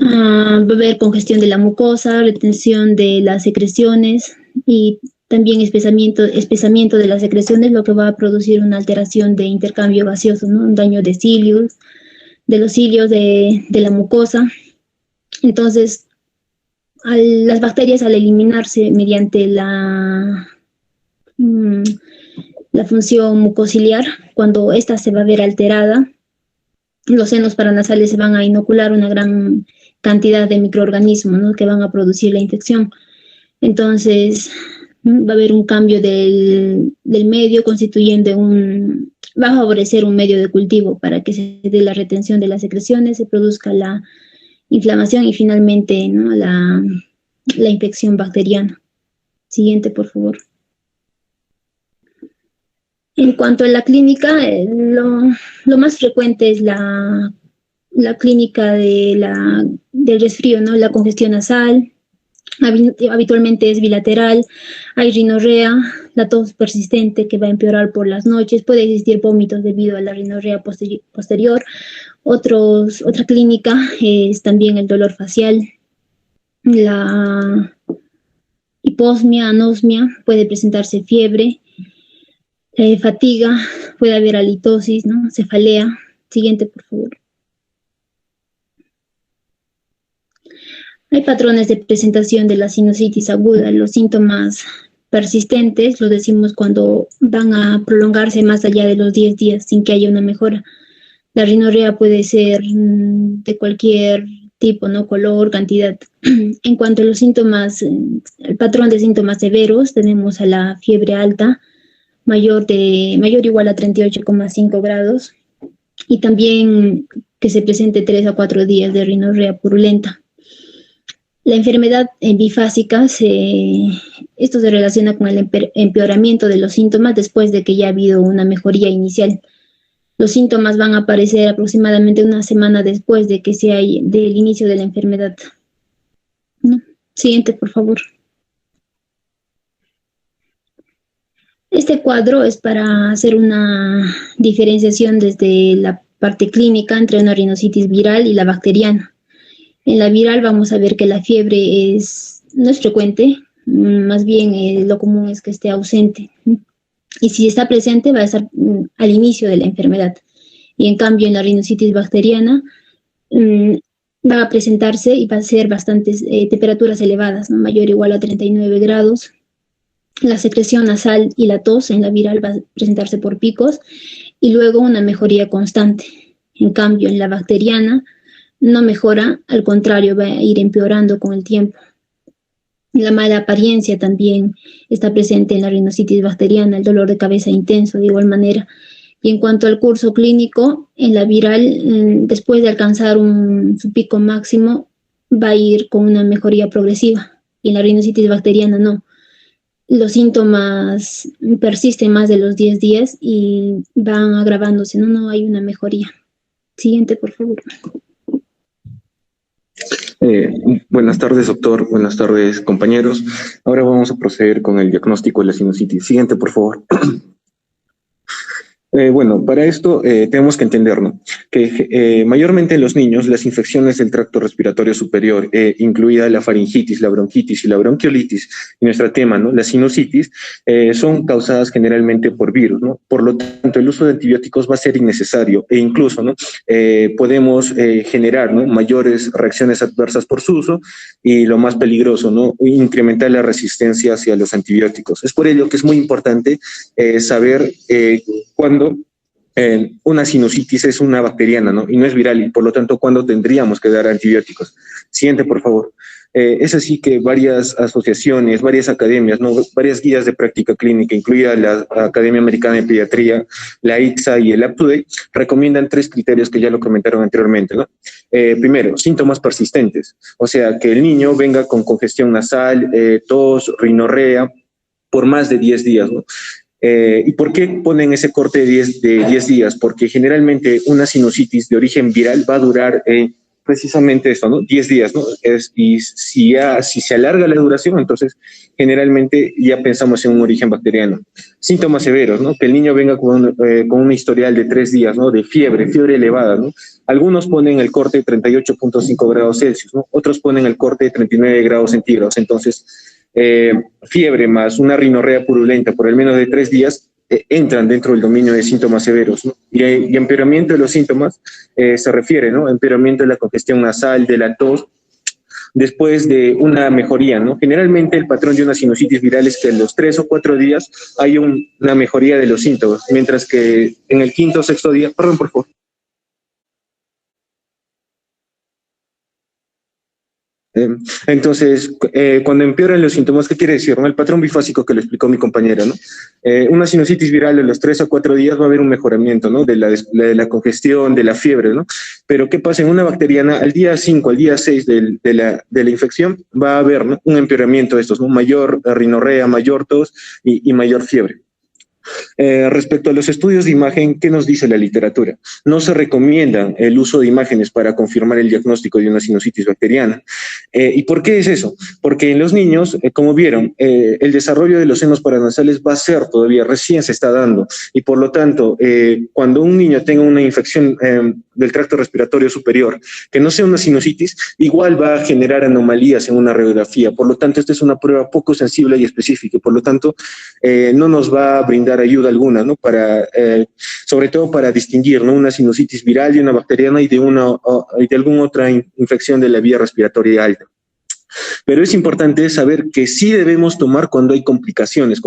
a haber congestión de la mucosa, retención de las secreciones y también espesamiento de las secreciones, lo que va a producir una alteración de intercambio gaseoso, ¿no? Un daño de los cilios de la mucosa. Entonces, las bacterias, al eliminarse mediante la función mucociliar, cuando ésta se va a ver alterada, los senos paranasales se van a inocular una gran cantidad de microorganismos, ¿no? Que van a producir la infección. Entonces, va a haber un cambio del medio, va a favorecer un medio de cultivo para que se dé la retención de las secreciones, se produzca la inflamación y finalmente, ¿no? la infección bacteriana. Siguiente, por favor. En cuanto a la clínica, lo más frecuente es la clínica del resfrío, ¿no? La congestión nasal, habitualmente es bilateral, hay rinorrea, la tos persistente que va a empeorar por las noches, puede existir vómitos debido a la rinorrea posterior. Otra clínica es también el dolor facial, la hiposmia, anosmia, puede presentarse fiebre, fatiga, puede haber halitosis, ¿no? Cefalea. Siguiente, por favor. Hay patrones de presentación de la sinusitis aguda. Los síntomas persistentes, lo decimos cuando van a prolongarse más allá de los 10 días sin que haya una mejora. La rinorrea puede ser de cualquier tipo, ¿no? Color, cantidad. En cuanto a los síntomas, el patrón de síntomas severos, tenemos a la fiebre alta, mayor o igual a 38,5 grados, y también que se presente 3 a 4 días de rinorrea purulenta. La enfermedad bifásica, esto se relaciona con el empeoramiento de los síntomas después de que ya ha habido una mejoría inicial. Los síntomas van a aparecer aproximadamente una semana después del inicio de la enfermedad, ¿no? Siguiente, por favor. Este cuadro es para hacer una diferenciación desde la parte clínica entre una rhinositis viral y la bacteriana. En la viral vamos a ver que la fiebre no es frecuente, más bien lo común es que esté ausente. Y si está presente va a estar al inicio de la enfermedad. Y en cambio en la rhinositis bacteriana, va a presentarse y va a ser bastantes temperaturas elevadas, ¿no? Mayor o igual a 39 grados. La secreción nasal y la tos en la viral va a presentarse por picos y luego una mejoría constante. En cambio, en la bacteriana no mejora, al contrario, va a ir empeorando con el tiempo. La mala apariencia también está presente en la rinocitis bacteriana, el dolor de cabeza intenso de igual manera. Y en cuanto al curso clínico, en la viral, después de alcanzar su pico máximo, va a ir con una mejoría progresiva. Y en la rinocitis bacteriana no. Los síntomas persisten más de los 10 días y van agravándose, no hay una mejoría. Siguiente, por favor. Buenas tardes, doctor. Buenas tardes, compañeros. Ahora vamos a proceder con el diagnóstico de la sinusitis. Siguiente, por favor. Bueno, para esto tenemos que entender, ¿no?, que mayormente en los niños las infecciones del tracto respiratorio superior, incluida la faringitis, la bronquitis y la bronquiolitis, y nuestro tema, ¿no?, la sinusitis, son causadas generalmente por virus, ¿no? Por lo tanto, el uso de antibióticos va a ser innecesario e incluso, ¿no?, podemos generar, ¿no?, mayores reacciones adversas por su uso y lo más peligroso, ¿no?, incrementar la resistencia hacia los antibióticos. Es por ello que es muy importante saber cuándo una sinusitis es una bacteriana, ¿no?, y no es viral, y por lo tanto, ¿cuándo tendríamos que dar antibióticos? Siguiente, por favor. Es así que varias asociaciones, varias academias, ¿no?, varias guías de práctica clínica, incluida la Academia Americana de Pediatría, la ICSA y el UpToDate, recomiendan 3 criterios que ya lo comentaron anteriormente, ¿no? Primero, síntomas persistentes, o sea, que el niño venga con congestión nasal, tos, rinorrea, por más de 10 días, ¿no? ¿Y por qué ponen ese corte de 10 días? Porque generalmente una sinusitis de origen viral va a durar precisamente esto, ¿no?, 10 días, ¿no? Y si se alarga la duración, entonces generalmente ya pensamos en un origen bacteriano. Síntomas severos, ¿no?, que el niño venga con una historial de 3 días, ¿no?, de fiebre elevada, ¿no? Algunos ponen el corte de 38.5 grados Celsius, ¿no? Otros ponen el corte de 39 grados centígrados. Entonces, fiebre más una rinorrea purulenta por al menos de 3 días entran dentro del dominio de síntomas severos, ¿no? Y empeoramiento de los síntomas se refiere, ¿no?, empeoramiento de la congestión nasal, de la tos, después de una mejoría, ¿no? Generalmente el patrón de una sinusitis viral es que en los 3 o 4 días hay una mejoría de los síntomas, mientras que en el 5º o 6º día, perdón, por favor. Entonces, cuando empeoran los síntomas, ¿qué quiere decir, no? El patrón bifásico que lo explicó mi compañera, ¿no? Una sinusitis viral en los 3 o 4 días va a haber un mejoramiento, ¿no?, de la congestión, de la fiebre, ¿no? Pero ¿qué pasa en una bacteriana? Al día 5, al día 6 de la infección va a haber, ¿no?, un empeoramiento de estos, ¿no?, mayor rinorrea, mayor tos y mayor fiebre. Respecto a los estudios de imagen, ¿qué nos dice la literatura? No se recomienda el uso de imágenes para confirmar el diagnóstico de una sinusitis bacteriana. ¿Y por qué es eso? Porque en los niños, como vieron, el desarrollo de los senos paranasales va a ser todavía, recién se está dando, y por lo tanto, cuando un niño tenga una infección del tracto respiratorio superior, que no sea una sinusitis, igual va a generar anomalías en una radiografía. Por lo tanto, esta es una prueba poco sensible y específica, y por lo tanto, no nos va a brindar ayuda alguna, ¿no?, sobre todo para distinguir, ¿no?, una sinusitis viral de una bacteriana y de alguna otra infección de la vía respiratoria alta. Pero es importante saber que sí debemos tomar cuando hay complicaciones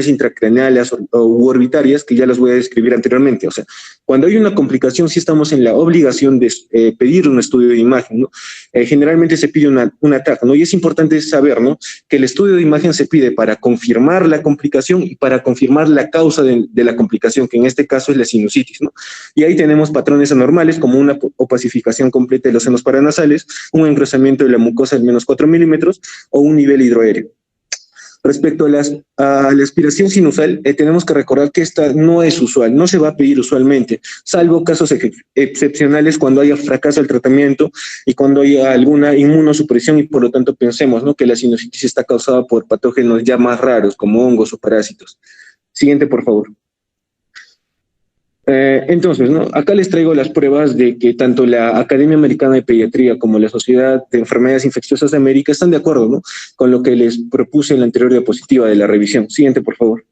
intracraneales u orbitarias, que ya las voy a describir anteriormente. O sea, cuando hay una complicación sí estamos en la obligación de pedir un estudio de imagen, ¿no? Generalmente se pide una TAC, ¿no? Y es importante saber, ¿no?, que el estudio de imagen se pide para confirmar la complicación y para confirmar la causa de la complicación, que en este caso es la sinusitis, ¿no? Y ahí tenemos patrones anormales como una opacificación completa de los senos paranasales, un engrosamiento de la mucosa de menos 4 milímetros o un nivel hidroaéreo. Respecto a la aspiración sinusal, tenemos que recordar que esta no es usual, no se va a pedir usualmente, salvo casos excepcionales cuando haya fracaso del tratamiento y cuando haya alguna inmunosupresión y por lo tanto pensemos, ¿no?, que la sinusitis está causada por patógenos ya más raros como hongos o parásitos. Siguiente, por favor. Entonces, ¿no?, acá les traigo las pruebas de que tanto la Academia Americana de Pediatría como la Sociedad de Enfermedades Infecciosas de América están de acuerdo, ¿no?, con lo que les propuse en la anterior diapositiva de la revisión. Siguiente, por favor.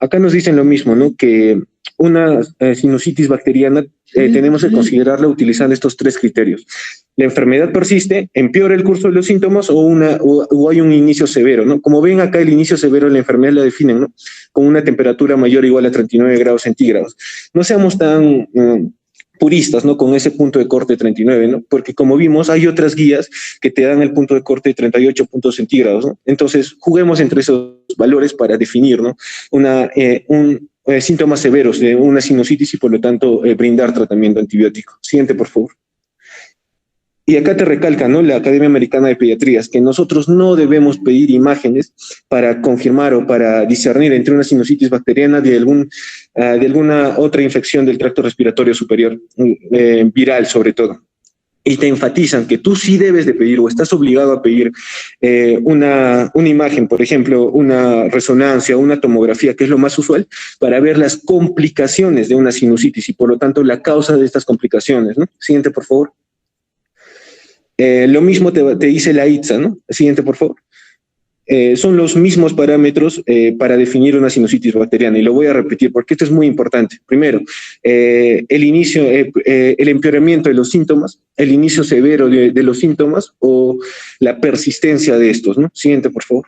acá nos dicen lo mismo, ¿no? Que una sinusitis bacteriana tenemos que considerarla utilizando estos 3 criterios. La enfermedad persiste, empeora el curso de los síntomas o hay un inicio severo, ¿no? Como ven acá, el inicio severo de la enfermedad la definen, ¿no? Con una temperatura mayor o igual a 39 grados centígrados. No seamos tan puristas, ¿no? Con ese punto de corte de 39, ¿no? Porque como vimos, hay otras guías que te dan el punto de corte de 38 puntos centígrados, ¿no? Entonces, juguemos entre esos valores para definir, ¿no? Síntomas severos de una sinusitis y por lo tanto brindar tratamiento antibiótico. Siguiente, por favor. Y acá te recalca, ¿no? La Academia Americana de Pediatrías, que nosotros no debemos pedir imágenes para confirmar o para discernir entre una sinusitis bacteriana de alguna otra infección del tracto respiratorio superior, viral sobre todo. Y te enfatizan que tú sí debes de pedir o estás obligado a pedir una imagen, por ejemplo, una resonancia, una tomografía, que es lo más usual, para ver las complicaciones de una sinusitis y por lo tanto la causa de estas complicaciones, ¿no? Siguiente, por favor. Lo mismo te dice la ITSA, ¿no? Siguiente, por favor. Son los mismos parámetros para definir una sinusitis bacteriana, y lo voy a repetir porque esto es muy importante. Primero, el empeoramiento de los síntomas, el inicio severo de los síntomas o la persistencia de estos, ¿no? Siguiente, por favor.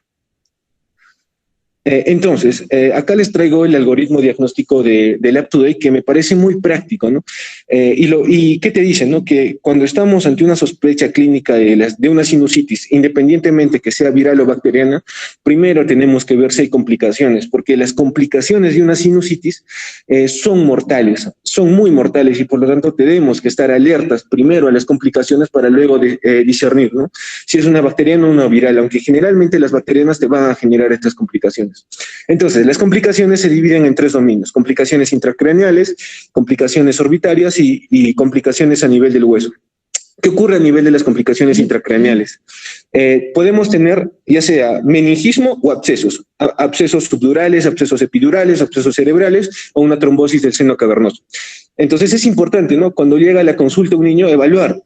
Entonces, acá les traigo el algoritmo diagnóstico del UpToDate, que me parece muy práctico, ¿no? ¿Y qué te dicen, no? Que cuando estamos ante una sospecha clínica de una sinusitis, independientemente que sea viral o bacteriana, primero tenemos que ver si hay complicaciones, porque las complicaciones de una sinusitis son mortales, son muy mortales, y por lo tanto tenemos que estar alertas primero a las complicaciones para luego discernir, ¿no? Si es una bacteriana o una viral, aunque generalmente las bacterianas te van a generar estas complicaciones. Entonces, las complicaciones se dividen en 3 dominios: complicaciones intracraneales, complicaciones orbitarias y complicaciones a nivel del hueso. ¿Qué ocurre a nivel de las complicaciones intracraneales? Podemos tener ya sea meningismo o abscesos, abscesos subdurales, abscesos epidurales, abscesos cerebrales o una trombosis del seno cavernoso. Entonces es importante, ¿no? Cuando llega a la consulta un niño, evaluar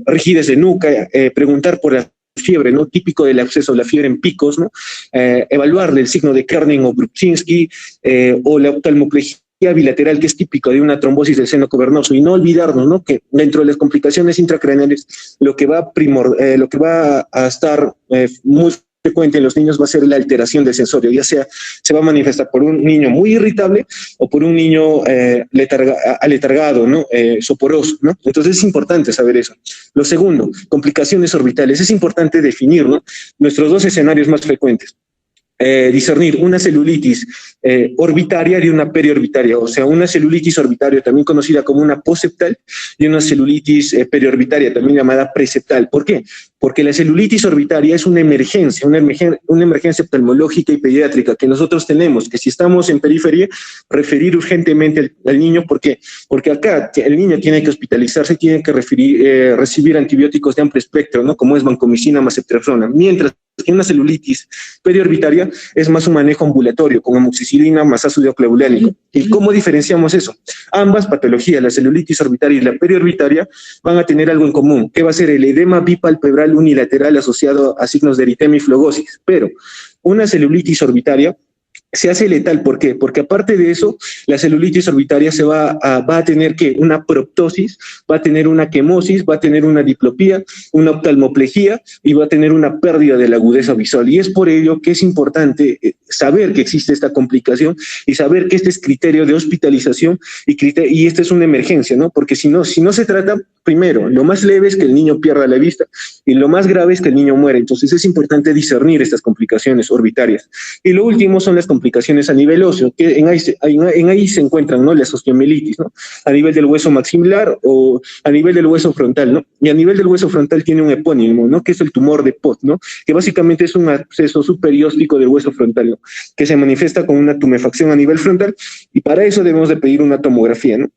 rigidez de nuca, preguntar por la fiebre, ¿no? Típico del absceso, la fiebre en picos, ¿no? Evaluar el signo de Kerning o Brudzinski o la oftalmoplejía bilateral, que es típico de una trombosis del seno cavernoso, y no olvidarnos, ¿no? Que dentro de las complicaciones intracraneales lo que va a estar muy frecuente en los niños va a ser la alteración del sensorio, ya sea se va a manifestar por un niño muy irritable o por un niño aletargado, ¿no? Soporoso, ¿no? Entonces es importante saber eso. Lo segundo, complicaciones orbitales. Es importante definir, ¿no? Nuestros 2 escenarios más frecuentes. Discernir una celulitis orbitaria de una periorbitaria, o sea, una celulitis orbitaria también conocida como una poseptal y una celulitis periorbitaria también llamada preseptal. ¿Por qué? Porque la celulitis orbitaria es una emergencia oftalmológica y pediátrica que nosotros tenemos, que si estamos en periferia, referir urgentemente al niño. ¿Por qué? Porque acá el niño tiene que hospitalizarse, tiene que recibir antibióticos de amplio espectro, ¿no? Como es vancomicina más ceftriaxona, mientras que una celulitis periorbitaria es más un manejo ambulatorio, con amoxicilina más ácido clavulánico. ¿Y cómo diferenciamos eso? Ambas patologías, la celulitis orbitaria y la periorbitaria, van a tener algo en común, que va a ser el edema bipalpebral unilateral asociado a signos de eritemia y flogosis. Pero una celulitis orbitaria se hace letal. ¿Por qué? Porque aparte de eso, la celulitis orbitaria va a tener una proptosis, va a tener una quemosis, va a tener una diplopía, una oftalmoplejía y va a tener una pérdida de la agudeza visual. Y es por ello que es importante saber que existe esta complicación y saber que este es criterio de hospitalización y esta es una emergencia, ¿no? Porque si no se trata, primero, lo más leve es que el niño pierda la vista y lo más grave es que el niño muera. Entonces es importante discernir estas complicaciones orbitarias. Y lo último son las complicaciones a nivel óseo, que en ahí se encuentran, ¿no? Las osteomielitis, ¿no? A nivel del hueso maxilar o a nivel del hueso frontal, ¿no? Y a nivel del hueso frontal tiene un epónimo, ¿no? Que es el tumor de Pott, ¿no? Que básicamente es un absceso superióstico del hueso frontal, ¿no? Que se manifiesta con una tumefacción a nivel frontal, y para eso debemos de pedir una tomografía, ¿no?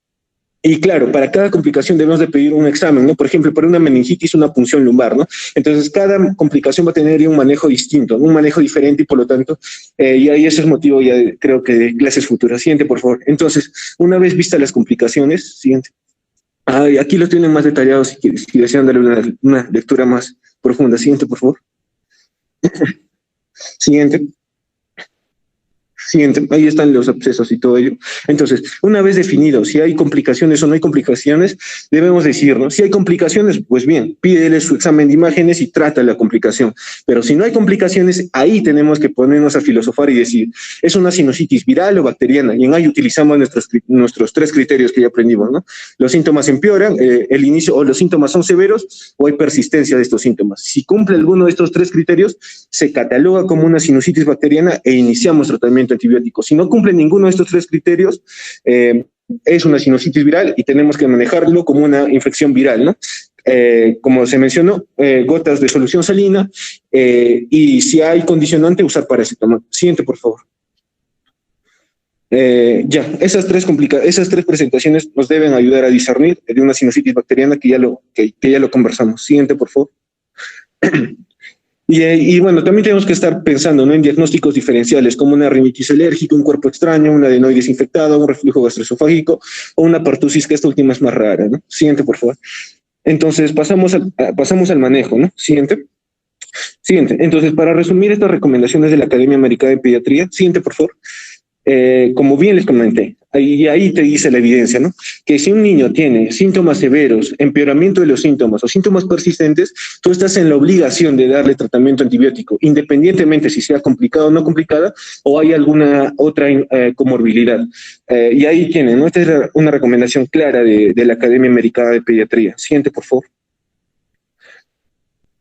Y claro, para cada complicación debemos de pedir un examen, ¿no? Por ejemplo, para una meningitis, una punción lumbar, ¿no? Entonces, cada complicación va a tener un manejo distinto, un manejo diferente, y por lo tanto, y ahí ese es motivo ya creo que de clases futuras. Siguiente, por favor. Entonces, una vez vistas las complicaciones, siguiente. Aquí los tienen más detallados si desean darle una lectura más profunda. Siguiente, por favor. Siguiente. Siguiente, ahí están los abscesos y todo ello. Entonces, una vez definido si hay complicaciones o no hay complicaciones, debemos decir, ¿no? Si hay complicaciones, pues bien, pídele su examen de imágenes y trata la complicación. Pero si no hay complicaciones, ahí tenemos que ponernos a filosofar y decir, ¿es una sinusitis viral o bacteriana? Y en ahí utilizamos nuestros 3 criterios que ya aprendimos, ¿no? Los síntomas empeoran, el inicio o los síntomas son severos o hay persistencia de estos síntomas. Si cumple alguno de estos 3 criterios, se cataloga como una sinusitis bacteriana e iniciamos tratamiento antibiótico. Si no cumple ninguno de estos 3 criterios, es una sinusitis viral y tenemos que manejarlo como una infección viral, ¿no? Como se mencionó, gotas de solución salina y si hay condicionante, usar paracetamol. Siguiente, por favor. Esas 3 presentaciones nos deben ayudar a discernir de una sinusitis bacteriana que ya lo conversamos. Siguiente, por favor. Y bueno, también tenemos que estar pensando, ¿no?, en diagnósticos diferenciales como una rinitis alérgica, un cuerpo extraño, una adenoides infectada, un reflujo gastroesofágico o una pertusis, que esta última es más rara, ¿no? Siguiente, por favor. Entonces, pasamos al manejo, ¿no? Siguiente. Entonces, para resumir estas recomendaciones de la Academia Americana de Pediatría, siguiente, por favor. Como bien les comenté, ahí te dice la evidencia, ¿no? Que si un niño tiene síntomas severos, empeoramiento de los síntomas o síntomas persistentes, tú estás en la obligación de darle tratamiento antibiótico, independientemente si sea complicado o no complicada, o hay alguna otra comorbilidad. Y ahí tienen, ¿no? Esta es una recomendación clara de la Academia Americana de Pediatría. Siguiente, por favor.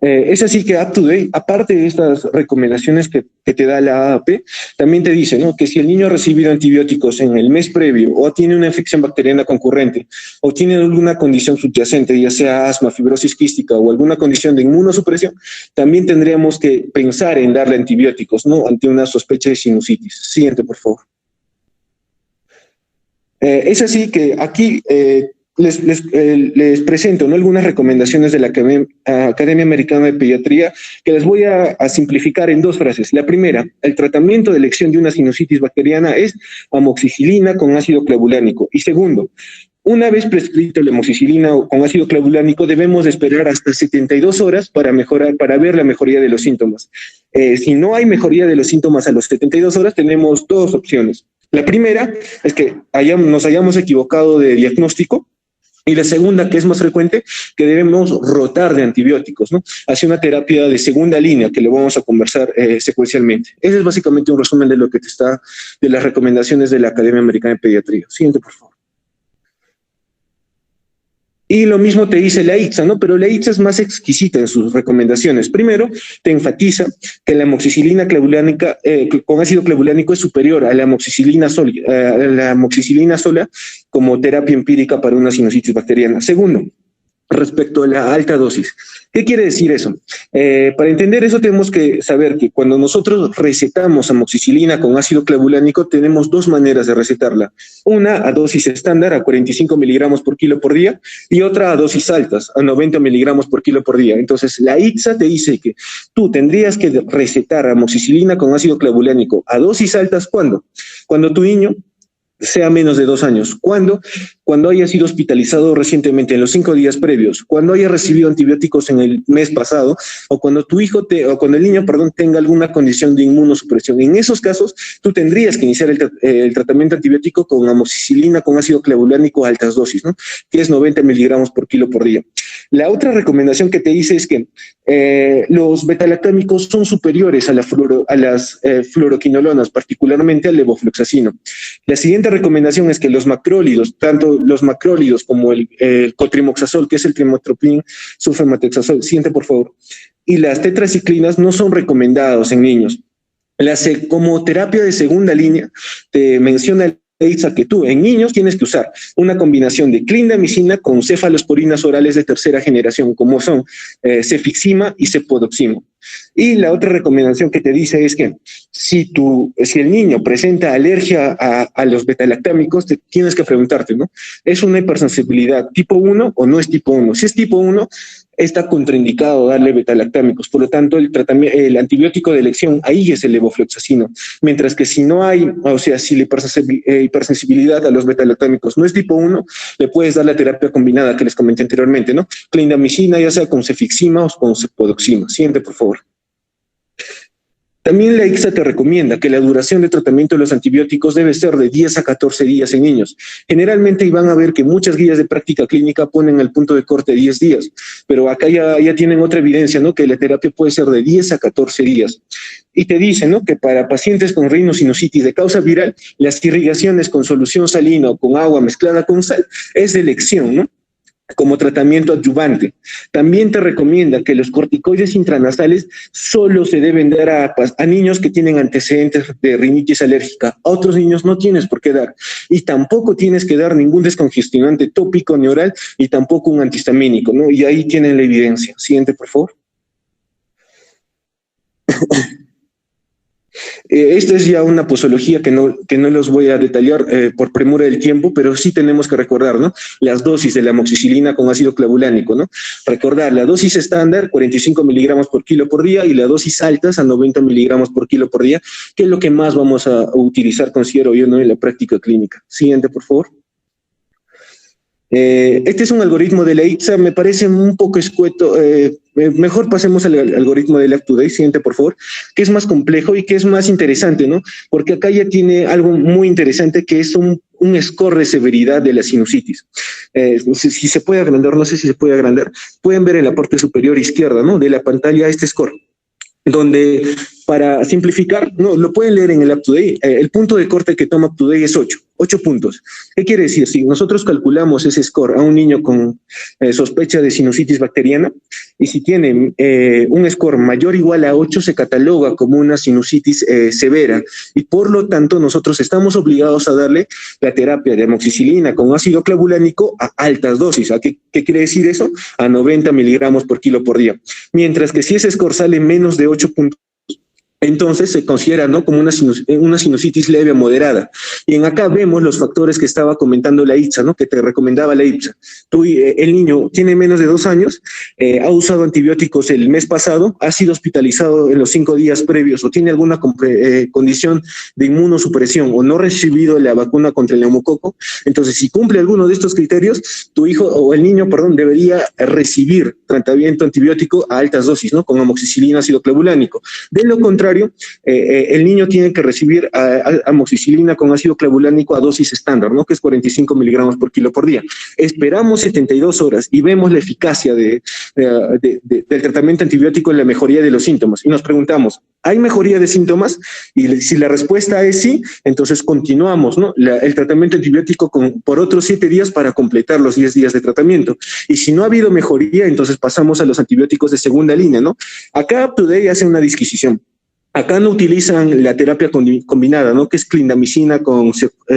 Es así que UpToDate, aparte de estas recomendaciones que te da la AAP, también te dice, ¿no?, que si el niño ha recibido antibióticos en el mes previo o tiene una infección bacteriana concurrente o tiene alguna condición subyacente, ya sea asma, fibrosis quística o alguna condición de inmunosupresión, también tendríamos que pensar en darle antibióticos, ¿no?, ante una sospecha de sinusitis. Siguiente, por favor. Es así que aquí les presento, ¿no?, algunas recomendaciones de la Academia Americana de Pediatría que les voy a simplificar en 2 frases. La primera, el tratamiento de elección de una sinusitis bacteriana es amoxicilina con ácido clavulánico. Y segundo, una vez prescrito la amoxicilina con ácido clavulánico, debemos esperar hasta 72 horas para ver la mejoría de los síntomas. Si no hay mejoría de los síntomas a los 72 horas, tenemos 2 opciones. La primera es que nos hayamos equivocado de diagnóstico. Y la segunda, que es más frecuente, que debemos rotar de antibióticos, ¿no?, hacia una terapia de segunda línea que le vamos a conversar secuencialmente. Ese es básicamente un resumen de de las recomendaciones de la Academia Americana de Pediatría. Siguiente, por favor. Y lo mismo te dice la ITSA, ¿no? Pero la ITSA es más exquisita en sus recomendaciones. Primero, te enfatiza que la amoxicilina clavulánica con ácido clavulánico es superior a la amoxicilina sola como terapia empírica para una sinusitis bacteriana. Segundo, respecto a la alta dosis. ¿Qué quiere decir eso? Para entender eso tenemos que saber que cuando nosotros recetamos amoxicilina con ácido clavulánico tenemos 2 maneras de recetarla. Una a dosis estándar a 45 miligramos por kilo por día y otra a dosis altas a 90 miligramos por kilo por día. Entonces la ITSA te dice que tú tendrías que recetar amoxicilina con ácido clavulánico a dosis altas. ¿Cuándo? Cuando tu niño sea menos de 2 años. ¿Cuándo? Cuando haya sido hospitalizado recientemente, en los 5 días previos, cuando haya recibido antibióticos en el mes pasado, o cuando cuando el niño, tenga alguna condición de inmunosupresión. En esos casos, tú tendrías que iniciar el tratamiento antibiótico con amoxicilina con ácido clavulánico a altas dosis, ¿no?, que es 90 miligramos por kilo por día. La otra recomendación que te dice es que los betalactámicos son superiores a las fluoroquinolonas, particularmente al levofloxacino. La siguiente recomendación es que los macrólidos, tanto los macrólidos como el cotrimoxazol, que es el trimotropin sulfamethoxazol, siguiente por favor, y las tetraciclinas no son recomendados en niños. Como terapia de segunda línea, te menciona ITSA que tú en niños tienes que usar una combinación de clindamicina con cefalosporinas orales de tercera generación, como son cefixima y cepodoxima. Y la otra recomendación que te dice es que si el niño presenta alergia a los betalactámicos, tienes que preguntarte, ¿no?, ¿es una hipersensibilidad tipo 1 o no es tipo 1? Si es tipo 1, está contraindicado darle betalactámicos. Por lo tanto, el antibiótico de elección ahí es el levofloxacino. Mientras que si no hay, o sea, si la hipersensibilidad a los betalactámicos no es tipo 1, le puedes dar la terapia combinada que les comenté anteriormente, ¿no?, clindamicina, ya sea con cefixima o con cepodoxima. Siguiente, por favor. También la ICSA te recomienda que la duración de tratamiento de los antibióticos debe ser de 10 a 14 días en niños. Generalmente van a ver que muchas guías de práctica clínica ponen el punto de corte 10 días, pero acá ya tienen otra evidencia, ¿no? Que la terapia puede ser de 10 a 14 días. Y te dice, ¿no? Que para pacientes con rhinosinusitis de causa viral, las irrigaciones con solución salina o con agua mezclada con sal es de elección, ¿no? Como tratamiento adyuvante. También te recomienda que los corticoides intranasales solo se deben dar a niños que tienen antecedentes de rinitis alérgica. A otros niños no tienes por qué dar. Y tampoco tienes que dar ningún descongestionante tópico ni oral y tampoco un antihistamínico, ¿no? Y ahí tienen la evidencia. Siguiente, por favor. Esta es ya una posología que no los voy a detallar por premura del tiempo, pero sí tenemos que recordar, ¿no? Las dosis de la amoxicilina con ácido clavulánico, ¿no? Recordar la dosis estándar, 45 miligramos por kilo por día, y la dosis altas a 90 miligramos por kilo por día, que es lo que más vamos a utilizar, considero yo, ¿no? En la práctica clínica. Siguiente, por favor. Este es un algoritmo de la ICSA, me parece un poco escueto. Mejor pasemos al algoritmo de la UpToDate, siguiente por favor, que es más complejo y que es más interesante, ¿no? Porque acá ya tiene algo muy interesante, que es un score de severidad de la sinusitis. Si se puede agrandar, no sé si se puede agrandar, pueden ver en la parte superior izquierda, ¿no? De la pantalla este score, donde, para simplificar, no, lo pueden leer en el UpToDate, el punto de corte que toma UpToDate es 8 puntos. ¿Qué quiere decir? Si nosotros calculamos ese score a un niño con sospecha de sinusitis bacteriana, y si tiene un score mayor o igual a 8, se cataloga como una sinusitis severa, y por lo tanto nosotros estamos obligados a darle la terapia de amoxicilina con ácido clavulánico a altas dosis. ¿Qué quiere decir eso? A 90 miligramos por kilo por día. Mientras que si ese score sale menos de 8 puntos, entonces se considera, ¿no? Como una sinusitis leve o moderada. Y en acá vemos los factores que estaba comentando la ICSA, ¿no? Que te recomendaba la ICSA. El niño tiene menos de 2 años, ha usado antibióticos el mes pasado, ha sido hospitalizado en los 5 días previos, o tiene alguna condición de inmunosupresión, o no ha recibido la vacuna contra el neumococo. Entonces, si cumple alguno de estos criterios, tu hijo o el niño, perdón, debería recibir tratamiento antibiótico a altas dosis, ¿no? Con amoxicilina, ácido clavulánico. De lo contrario, el niño tiene que recibir amoxicilina con ácido clavulánico a dosis estándar, ¿no? Que es 45 miligramos por kilo por día. Esperamos 72 horas y vemos la eficacia del tratamiento antibiótico en la mejoría de los síntomas. Y nos preguntamos, ¿hay mejoría de síntomas? Y si la respuesta es sí, entonces continuamos, ¿no? El tratamiento antibiótico por otros 7 días para completar los 10 días de tratamiento. Y si no ha habido mejoría, entonces pasamos a los antibióticos de segunda línea, ¿no? Acá UpToDate hace una disquisición. Acá no utilizan la terapia combinada, ¿no? Que es clindamicina con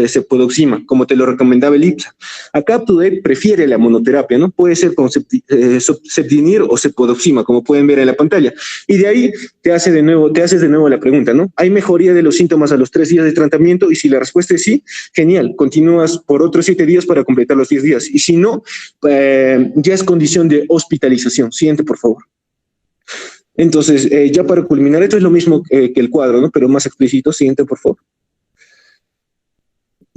cepodoxima, como te lo recomendaba el ICSA. Acá UpToDate prefiere la monoterapia, ¿no? Puede ser con cefdinir o cepodoxima, como pueden ver en la pantalla. Y de ahí te haces de nuevo la pregunta, ¿no? ¿Hay mejoría de los síntomas a los 3 días de tratamiento? Y si la respuesta es sí, genial, continúas por otros 7 días para completar los 10 días. Y si no, ya es condición de hospitalización. Siguiente, por favor. Entonces, ya para culminar, esto es lo mismo que el cuadro, ¿no? Pero más explícito. Siguiente, por favor.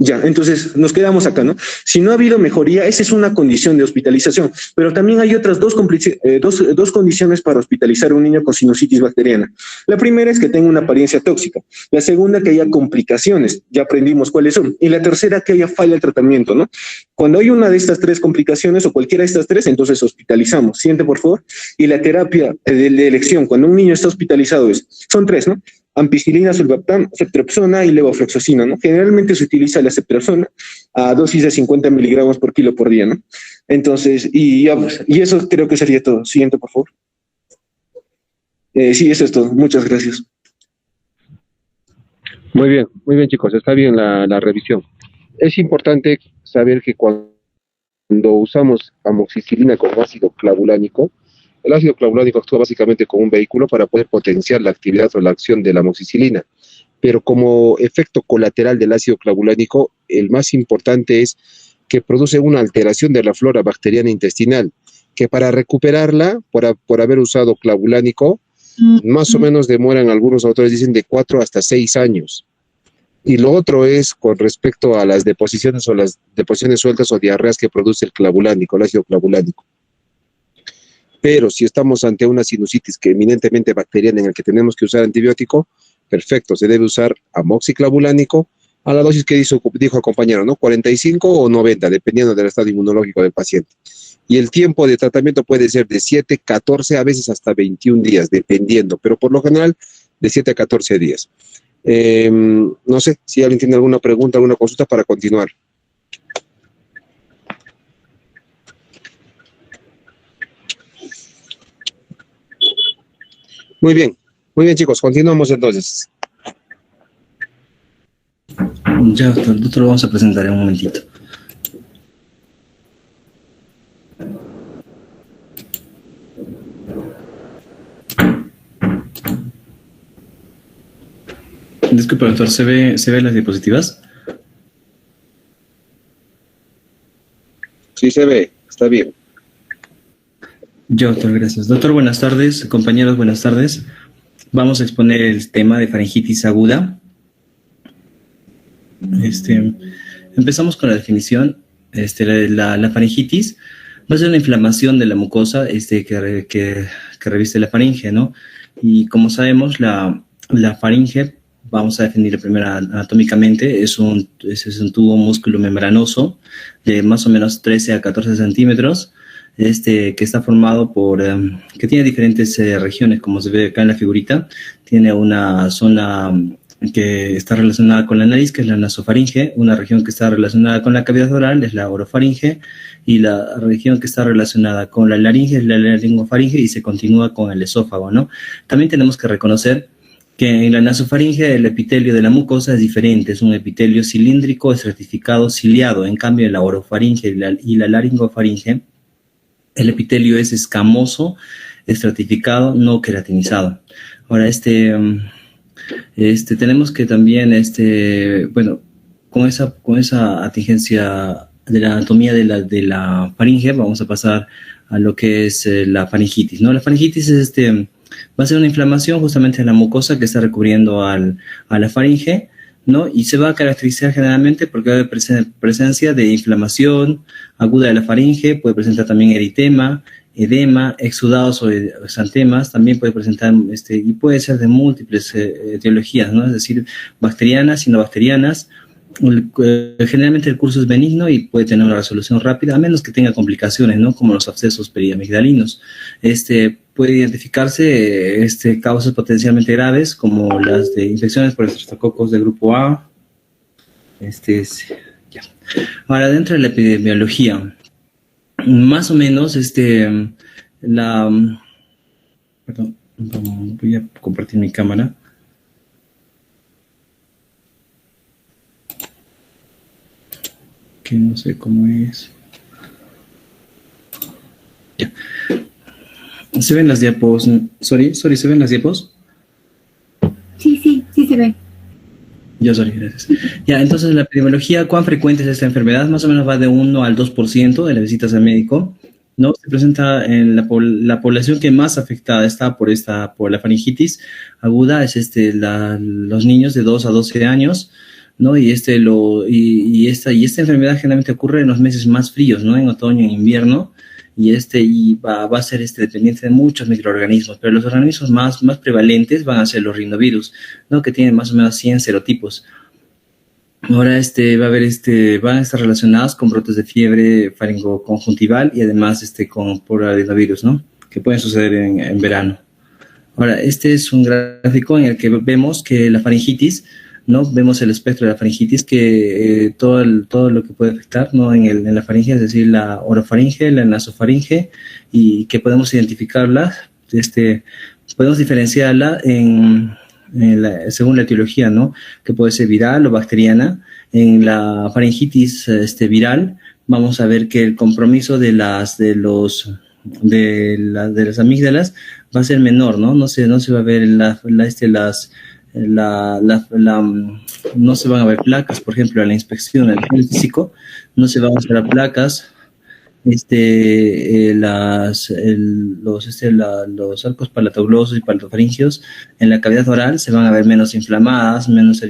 Ya, entonces nos quedamos acá, ¿no? Si no ha habido mejoría, esa es una condición de hospitalización, pero también hay otras dos condiciones para hospitalizar a un niño con sinusitis bacteriana. La primera es que tenga una apariencia tóxica, la segunda que haya complicaciones, ya aprendimos cuáles son, y la tercera que haya falla al tratamiento, ¿no? Cuando hay una de estas 3 complicaciones o cualquiera de estas 3, entonces hospitalizamos. Siguiente, por favor. Y la terapia de elección, cuando un niño está hospitalizado, son 3, ¿no? Ampicilina, sulbactam, ceftriaxona y levofloxacina, ¿no? Generalmente se utiliza la ceftriaxona a dosis de 50 miligramos por kilo por día, ¿no? Entonces, y eso creo que sería todo. Siguiente, por favor. Sí, eso es todo. Muchas gracias. Muy bien, chicos. Está bien la revisión. Es importante saber que cuando usamos amoxicilina con ácido clavulánico, el ácido clavulánico actúa básicamente como un vehículo para poder potenciar la actividad o la acción de la amoxicilina, pero como efecto colateral del ácido clavulánico, el más importante es que produce una alteración de la flora bacteriana intestinal, que para recuperarla, por haber usado clavulánico, más o menos demoran, algunos autores dicen, de 4 hasta 6 años. Y lo otro es con respecto a las deposiciones sueltas o diarreas que produce el clavulánico, el ácido clavulánico. Pero si estamos ante una sinusitis que eminentemente bacteriana en la que tenemos que usar antibiótico, perfecto, se debe usar amoxiclavulánico a la dosis que dijo el compañero, ¿no? 45 o 90, dependiendo del estado inmunológico del paciente. Y el tiempo de tratamiento puede ser de 7, 14, a veces hasta 21 días, dependiendo, pero por lo general de 7 a 14 días. No sé si alguien tiene alguna pregunta, alguna consulta para continuar. Muy bien chicos, continuamos entonces. Ya, doctor, lo vamos a presentar en un momentito. Disculpe, doctor, ¿se ve las diapositivas? Sí se ve, está bien. Ya, doctor, gracias. Doctor, buenas tardes. Compañeros, buenas tardes. Vamos a exponer el tema de faringitis aguda. Empezamos con la definición. La faringitis va a ser una inflamación de la mucosa que reviste la faringe, ¿no? Y como sabemos, la faringe, vamos a definirla primero anatómicamente, es un tubo músculo membranoso de más o menos 13 a 14 centímetros, que está formado por, que tiene diferentes regiones, como se ve acá en la figurita. Tiene una zona que está relacionada con la nariz, que es la nasofaringe, una región que está relacionada con la cavidad oral, es la orofaringe, y la región que está relacionada con la laringe es la laringofaringe, y se continúa con el esófago, ¿no? También tenemos que reconocer que en la nasofaringe el epitelio de la mucosa es diferente, es un epitelio cilíndrico, estratificado, ciliado. En cambio, en la orofaringe y la laringofaringe, el epitelio es escamoso, estratificado, no queratinizado. Ahora, tenemos que también, bueno, con esa atingencia de la anatomía de la faringe, vamos a pasar a lo que es la faringitis, ¿no? La faringitis es va a ser una inflamación justamente en la mucosa que está recubriendo a la faringe, ¿no? Y se va a caracterizar generalmente porque va a haber presencia de inflamación aguda de la faringe, puede presentar también eritema, edema, exudados o exantemas, también puede presentar, y puede ser de múltiples etiologías, ¿no? Es decir, bacterianas y no bacterianas. Generalmente el curso es benigno y puede tener una resolución rápida, a menos que tenga complicaciones, ¿no? Como los abscesos periamigdalinos. Puede identificarse causas potencialmente graves, como las de infecciones por estreptococos de grupo A. Ya. Ahora, dentro de la epidemiología, más o menos, perdón, voy a compartir mi cámara. Que no sé cómo es. Ya. ¿Se ven las diapos? Sorry, ¿se ven las diapos? Sí se ve. Ya, sorry, gracias. Ya, entonces la epidemiología, ¿cuán frecuente es esta enfermedad? Más o menos va de 1 al 2% de las visitas al médico, ¿no? Se presenta en la población que más afectada está por la faringitis aguda, es los niños de 2 a 12 años, ¿no? Y esta enfermedad generalmente ocurre en los meses más fríos, ¿no? En otoño, en invierno, y va a ser dependiente de muchos microorganismos, pero los organismos más prevalentes van a ser los rinovirus, ¿no? Que tienen más o menos 100 serotipos. Ahora van a estar relacionados con brotes de fiebre faringoconjuntival y además por adenovirus, ¿no? Que pueden suceder en verano. Ahora, este es un gráfico en el que vemos que la faringitis, ¿no? Vemos el espectro de la faringitis, que todo lo que puede afectar, ¿no? en la faringe, es decir, la orofaringe, la nasofaringe, y que podemos identificarla, podemos diferenciarla según la etiología, ¿no? Que puede ser viral o bacteriana. En la faringitis viral, vamos a ver que el compromiso de las amígdalas va a ser menor, ¿no? No se va a ver no se van a ver placas, por ejemplo, en la inspección del físico, no se van a observar placas. Los arcos palatoglosos y palatofaringios en la cavidad oral se van a ver menos inflamadas, menos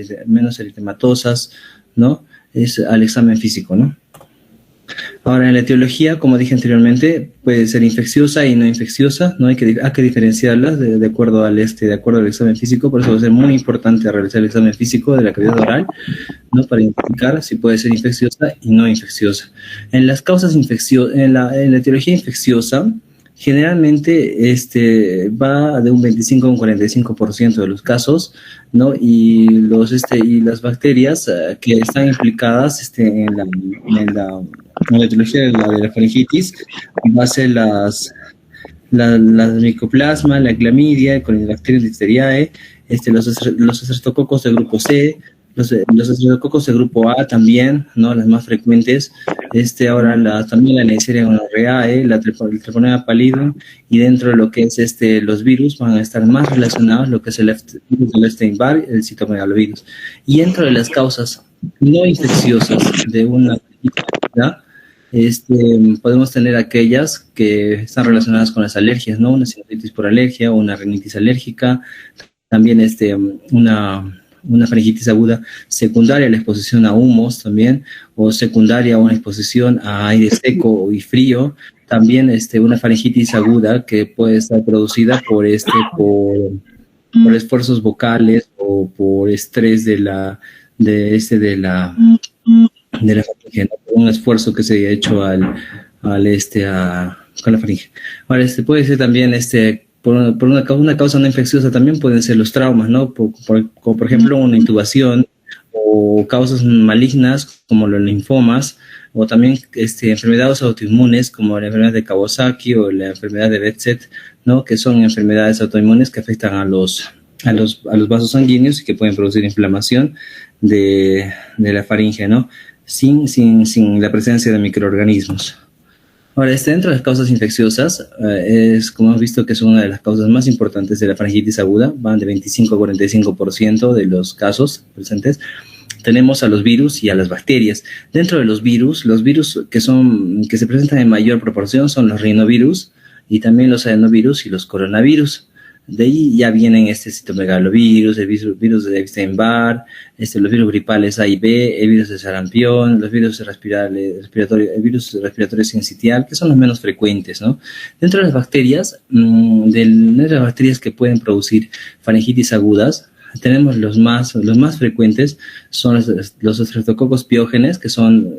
eritematosas, ¿no? Es al examen físico, ¿no? Ahora, en la etiología, como dije anteriormente, puede ser infecciosa y no infecciosa, ¿no? Hay que diferenciarlas de acuerdo al examen físico, por eso va a ser muy importante realizar el examen físico de la cavidad oral, ¿no? Para identificar si puede ser infecciosa y no infecciosa. En las causas en la etiología infecciosa, generalmente va de un 25 a un 45% de los casos, ¿no? Y las bacterias que están implicadas en la etiología de la faringitis va a ser las micoplasma, la clamidia, el Corynebacterium diphtheriae, los estreptococos de grupo C, los estreptococos de grupo A también, ¿no? Las más frecuentes. Ahora también la Neisseria gonorrhoeae, el Treponema pallidum, y dentro de lo que es los virus van a estar más relacionados lo que es el virus del Epstein-Barr, el citomegalovirus. Y dentro de las causas no infecciosas de una enfermedad, podemos tener aquellas que están relacionadas con las alergias, ¿no? Una sinusitis por alergia o una rinitis alérgica, también una faringitis aguda secundaria a la exposición a humos también, o secundaria a una exposición a aire seco y frío, también una faringitis aguda que puede estar producida por esfuerzos vocales o por estrés de la faringe, ¿no? Por un esfuerzo que se haya hecho con la faringe. Ahora, puede ser también por una causa no infecciosa también pueden ser los traumas, ¿no? Como por ejemplo una intubación o causas malignas como los linfomas o también enfermedades autoinmunes como la enfermedad de Kawasaki o la enfermedad de Behçet, ¿no? Que son enfermedades autoinmunes que afectan a los vasos sanguíneos y que pueden producir inflamación de la faringe, ¿no? Sin la presencia de microorganismos. Ahora, dentro de las causas infecciosas, como hemos visto que es una de las causas más importantes de la faringitis aguda, van de 25 a 45% de los casos presentes. Tenemos a los virus y a las bacterias. Dentro de los virus que se presentan en mayor proporción son los rinovirus y también los adenovirus y los coronavirus. De ahí ya vienen citomegalovirus, el virus de Epstein-Barr, los virus gripales A y B, el virus de sarampión, los virus respiratorios, el virus respiratorio sincitial, que son los menos frecuentes, ¿no? Dentro de las bacterias, de las bacterias que pueden producir faringitis agudas, tenemos los más frecuentes son los estreptococos piógenes, que son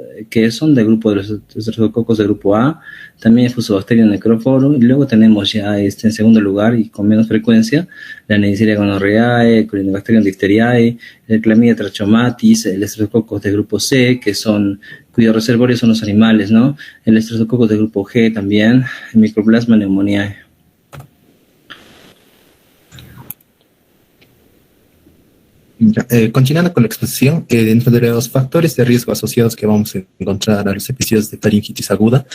del grupo de los estreptococos de grupo A, también el Fusobacterium necrophorum, y luego tenemos ya en segundo lugar y con menos frecuencia la Neisseria gonorrhoeae, el Corynebacterium diphtheriae, el Chlamydia trachomatis, el estreptococos de grupo C, cuyos reservorios son los animales, ¿no? El estreptococos de grupo G también, el Mycoplasma pneumoniae. Continuando con la exposición, dentro de los factores de riesgo asociados que vamos a encontrar a los episodios de faringitis aguda,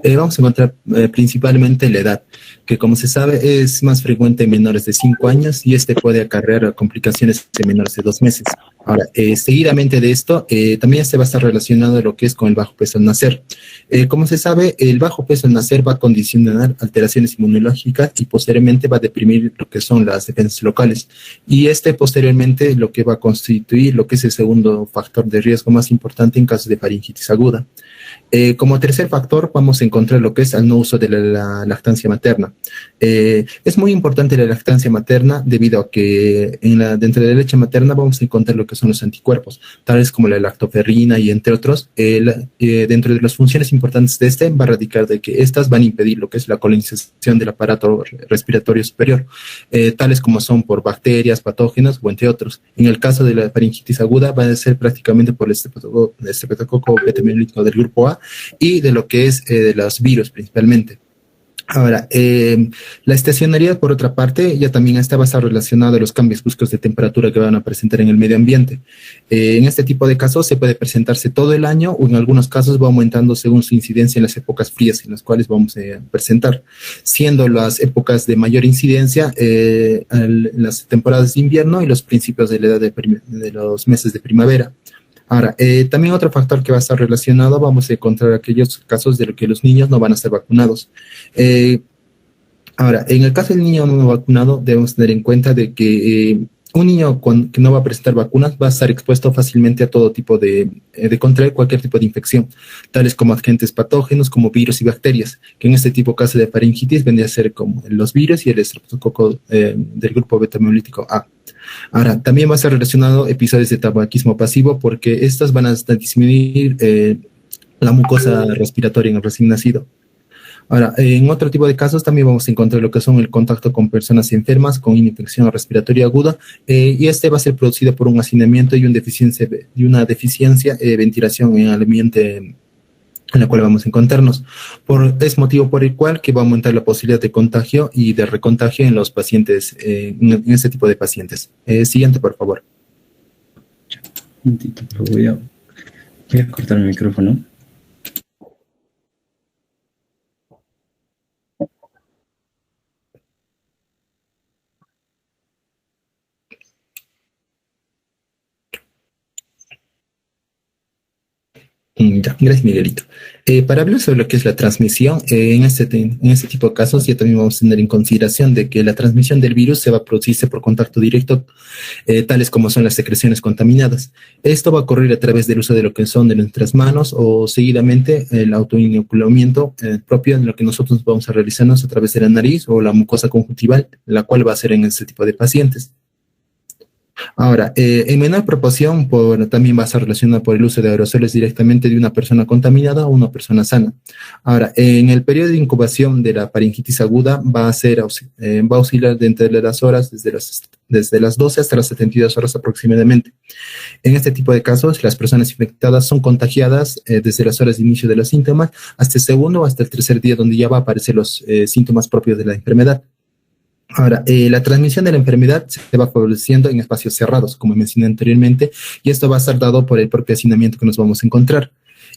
vamos a encontrar principalmente la edad, que como se sabe es más frecuente en menores de 5 años y puede acarrear complicaciones en menores de 2 meses. Ahora, seguidamente de esto, también va a estar relacionado a lo que es con el bajo peso al nacer. Como se sabe, el bajo peso al nacer va a condicionar alteraciones inmunológicas y posteriormente va a deprimir lo que son las defensas locales. Y posteriormente lo que va a constituir lo que es el segundo factor de riesgo más importante en casos de faringitis aguda. Como tercer factor vamos a encontrar lo que es el no uso de la lactancia materna. Es muy importante la lactancia materna debido a que dentro de la leche materna vamos a encontrar lo que son los anticuerpos, tales como la lactoferrina y entre otros. Dentro de las funciones importantes de va a radicar de que estas van a impedir lo que es la colonización del aparato respiratorio superior, tales como son por bacterias, patógenos o entre otros. En el caso de la faringitis aguda va a ser prácticamente por el estreptococo beta-hemolítico del grupo A y de lo que es de los virus principalmente. Ahora, la estacionalidad, por otra parte, ya también va a estar relacionada a los cambios bruscos de temperatura que van a presentar en el medio ambiente. En este tipo de casos se puede presentarse todo el año o en algunos casos va aumentando según su incidencia en las épocas frías en las cuales vamos a presentar, siendo las épocas de mayor incidencia las temporadas de invierno y los principios de la edad de los meses de primavera. Ahora, también otro factor que va a estar relacionado, vamos a encontrar aquellos casos de que los niños no van a ser vacunados. Ahora, en el caso del niño no vacunado, debemos tener en cuenta de que un niño que no va a presentar vacunas va a estar expuesto fácilmente a todo tipo de contraer cualquier tipo de infección, tales como agentes patógenos, como virus y bacterias, que en este tipo caso de faringitis vendría a ser como los virus y el estreptococo del grupo beta-hemolítico A. Ahora, también va a ser relacionado episodios de tabaquismo pasivo porque estas van a disminuir la mucosa respiratoria en el recién nacido. Ahora, en otro tipo de casos también vamos a encontrar lo que son el contacto con personas enfermas con infección respiratoria aguda y este va a ser producido por un hacinamiento y una deficiencia de ventilación en el ambiente en la cual vamos a encontrarnos. Es motivo por el cual que va a aumentar la posibilidad de contagio y de recontagio en los pacientes, en este tipo de pacientes. Siguiente, por favor. Un momentito, pero voy a cortar el micrófono. Ya, gracias, Miguelito. Para hablar sobre lo que es la transmisión, en este tipo de casos ya también vamos a tener en consideración de que la transmisión del virus se va a producirse por contacto directo, tales como son las secreciones contaminadas. Esto va a ocurrir a través del uso de lo que son de nuestras manos o seguidamente el autoinoculamiento propio de lo que nosotros vamos a realizarnos a través de la nariz o la mucosa conjuntival, la cual va a ser en este tipo de pacientes. Ahora, en menor proporción, también va a estar relacionada por el uso de aerosoles directamente de una persona contaminada a una persona sana. Ahora, en el periodo de incubación de la faringitis aguda va a oscilar dentro de las horas, desde las 12 hasta las 72 horas aproximadamente. En este tipo de casos, las personas infectadas son contagiadas desde las horas de inicio de los síntomas hasta el segundo o hasta el tercer día, donde ya va a aparecer los síntomas propios de la enfermedad. Ahora, la transmisión de la enfermedad se va favoreciendo en espacios cerrados, como mencioné anteriormente, y esto va a estar dado por el propio hacinamiento que nos vamos a encontrar.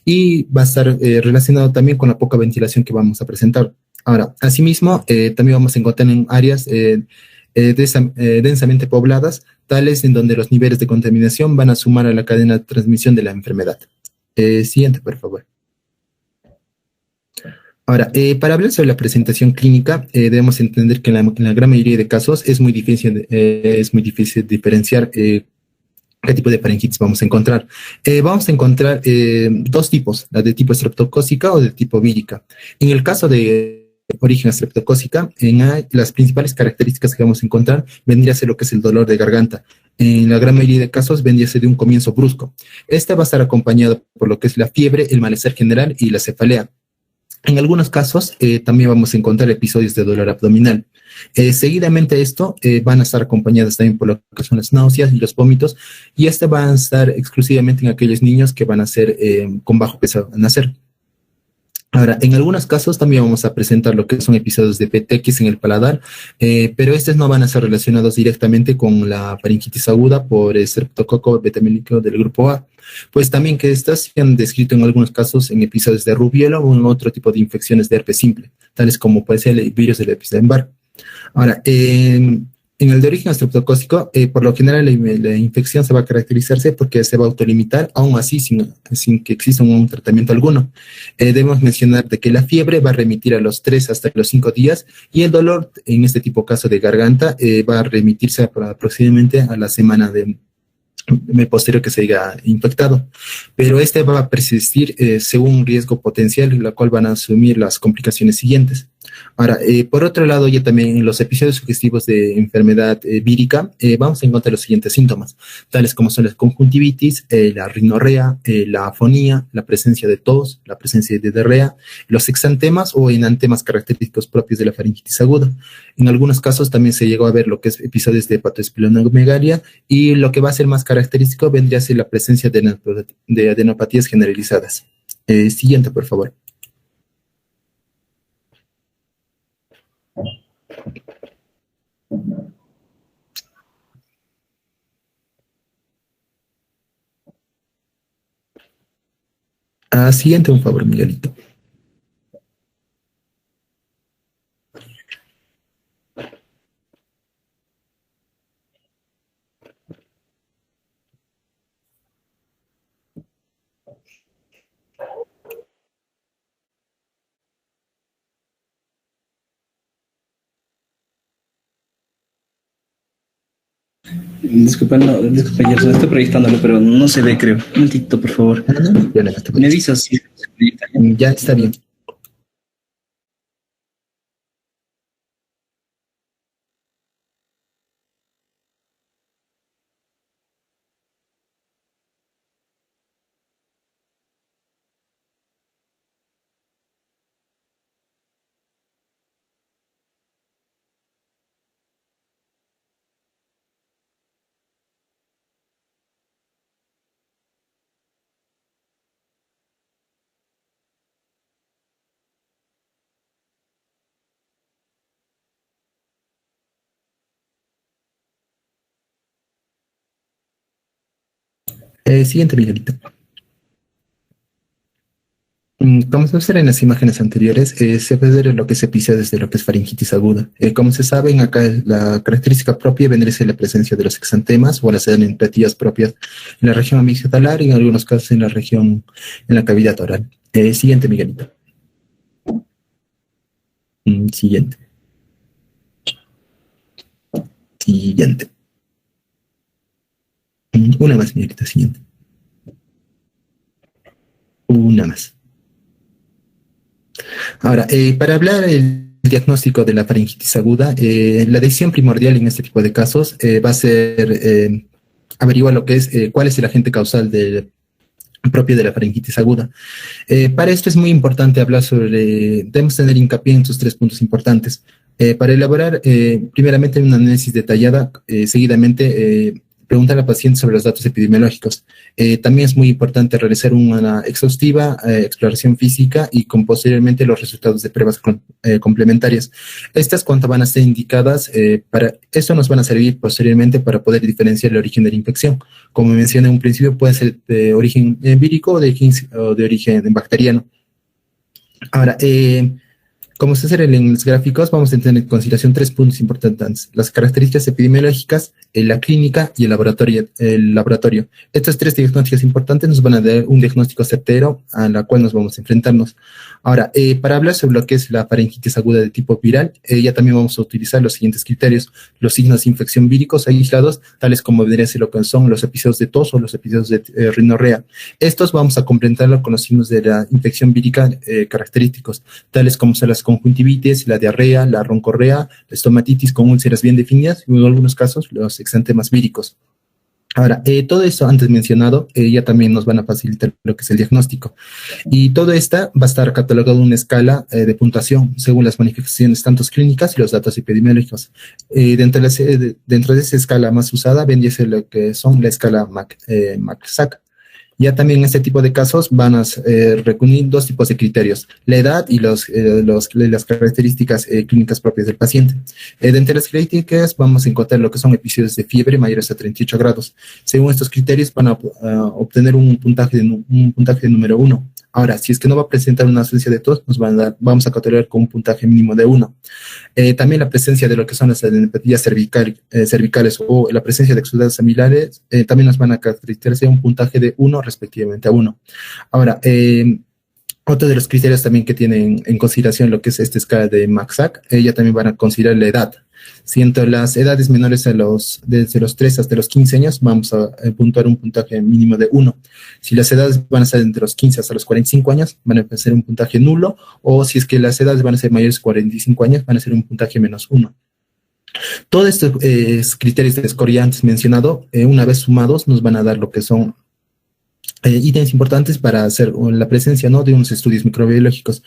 Y va a estar relacionado también con la poca ventilación que vamos a presentar. Ahora, asimismo, también vamos a encontrar en áreas densamente pobladas, tales en donde los niveles de contaminación van a sumar a la cadena de transmisión de la enfermedad. Siguiente, por favor. Ahora, para hablar sobre la presentación clínica, debemos entender que en la gran mayoría de casos es muy difícil diferenciar qué tipo de faringitis vamos a encontrar. Vamos a encontrar dos tipos, la de tipo estreptocócica o de tipo vírica. En el caso de origen estreptocócica, las principales características que vamos a encontrar vendría a ser lo que es el dolor de garganta. En la gran mayoría de casos vendría a ser de un comienzo brusco. Esta va a estar acompañada por lo que es la fiebre, el malestar general y la cefalea. En algunos casos también vamos a encontrar episodios de dolor abdominal. Seguidamente a esto van a estar acompañadas también por lo que son las náuseas y los vómitos, y este van a estar exclusivamente en aquellos niños que van a ser con bajo peso al nacer. Ahora, en algunos casos también vamos a presentar lo que son episodios de petequis en el paladar, pero estos no van a ser relacionados directamente con la faringitis aguda por el streptococo beta-hemolítico del grupo A, pues también que estas se han descrito en algunos casos en episodios de rubiola o en otro tipo de infecciones de herpes simple, tales como puede ser el virus del Epstein-Barr. Ahora, en el de origen estreptocócico, por lo general la infección se va a caracterizarse porque se va a autolimitar, aún así sin que exista un tratamiento alguno. Debemos mencionar de que la fiebre va a remitir a los 3 hasta los 5 días y el dolor, en este tipo caso de garganta, va a remitirse aproximadamente a la semana de posterior que se haya infectado, pero este va a persistir según un riesgo potencial, la cual van a asumir las complicaciones siguientes. Ahora, por otro lado, ya también en los episodios sugestivos de enfermedad vírica, vamos a encontrar los siguientes síntomas, tales como son la conjuntivitis, la rinorrea, la afonía, la presencia de tos, la presencia de diarrea, los exantemas o enantemas característicos propios de la faringitis aguda. En algunos casos también se llegó a ver lo que es episodios de hepatoesplenomegalia, y lo que va a ser más característico vendría a ser la presencia de adenopatías generalizadas. Siguiente, por favor. Siguiente, un favor, Miguelito. Disculpa, no, disculpa, Gerson, estoy proyectándolo, pero no se ve, creo. Un momentito, por favor. Me avisas si se proyecta. Ya está bien. Siguiente, Miguelito. Como se observa en las imágenes anteriores, se puede ver lo que es episodios de lo que es faringitis aguda. Como se sabe, acá la característica propia vendría a ser la presencia de los exantemas o las adenopatías propias en la región amigdatalar y en algunos casos en la cavidad oral. Siguiente, Miguelito. Siguiente. Siguiente. Una más, Miguelito, siguiente. Una más. Ahora, para hablar el diagnóstico de la faringitis aguda, la decisión primordial en este tipo de casos va a ser averiguar lo que es cuál es el agente causal propio de la faringitis aguda. Para esto es muy importante hablar debemos tener hincapié en estos 3 puntos importantes. Para elaborar, primeramente, una análisis detallada, seguidamente, preguntar al paciente sobre los datos epidemiológicos. También es muy importante realizar una exhaustiva exploración física y con posteriormente los resultados de pruebas complementarias. Estas, cuanto van a ser indicadas, esto nos van a servir posteriormente para poder diferenciar el origen de la infección. Como mencioné en un principio, puede ser de origen vírico o de origen bacteriano. Ahora, como se hace en los gráficos, vamos a tener en consideración 3 puntos importantes: las características epidemiológicas, la clínica y el laboratorio. Estas 3 diagnósticos importantes nos van a dar un diagnóstico certero a la cual nos vamos a enfrentarnos. Ahora, para hablar sobre lo que es la faringitis aguda de tipo viral, ya también vamos a utilizar los siguientes criterios: los signos de infección víricos aislados, tales como debería ser lo que son los episodios de tos o los episodios de rinorrea. Estos vamos a complementarlo con los signos de la infección vírica característicos, tales como son las conjuntivitis, la diarrea, la roncorrea, la estomatitis con úlceras bien definidas y en algunos casos los exantemas víricos. Ahora, todo esto antes mencionado ya también nos van a facilitar lo que es el diagnóstico. Y todo esto va a estar catalogado en una escala de puntuación según las manifestaciones tanto clínicas y los datos epidemiológicos. Dentro de esa escala más usada vendría a ser lo que son la escala MAC-SAC. Ya también en este tipo de casos van a reunir 2 tipos de criterios: la edad y las características clínicas propias del paciente. Dentro de las características vamos a encontrar lo que son episodios de fiebre mayores a 38 grados. Según estos criterios van a obtener un puntaje de número 1. Ahora, si es que no va a presentar una ausencia de tos, vamos a catalogar con un puntaje mínimo de 1. También la presencia de lo que son las adenopatías cervicales o la presencia de exudados amilares también nos van a caracterizarse un puntaje de 1 respectivamente a 1. Ahora, otro de los criterios también que tienen en consideración lo que es esta escala de MAC-SAC, ya también van a considerar la edad. Si entre las edades menores desde los 3 hasta los 15 años, vamos a puntuar un puntaje mínimo de 1. Si las edades van a ser entre los 15 hasta los 45 años, van a ser un puntaje nulo, o si es que las edades van a ser mayores de 45 años, van a ser un puntaje menos 1. Todos estos criterios de score ya antes mencionado, una vez sumados, nos van a dar lo que son ítems importantes para hacer la presencia, ¿no?, de unos estudios microbiológicos.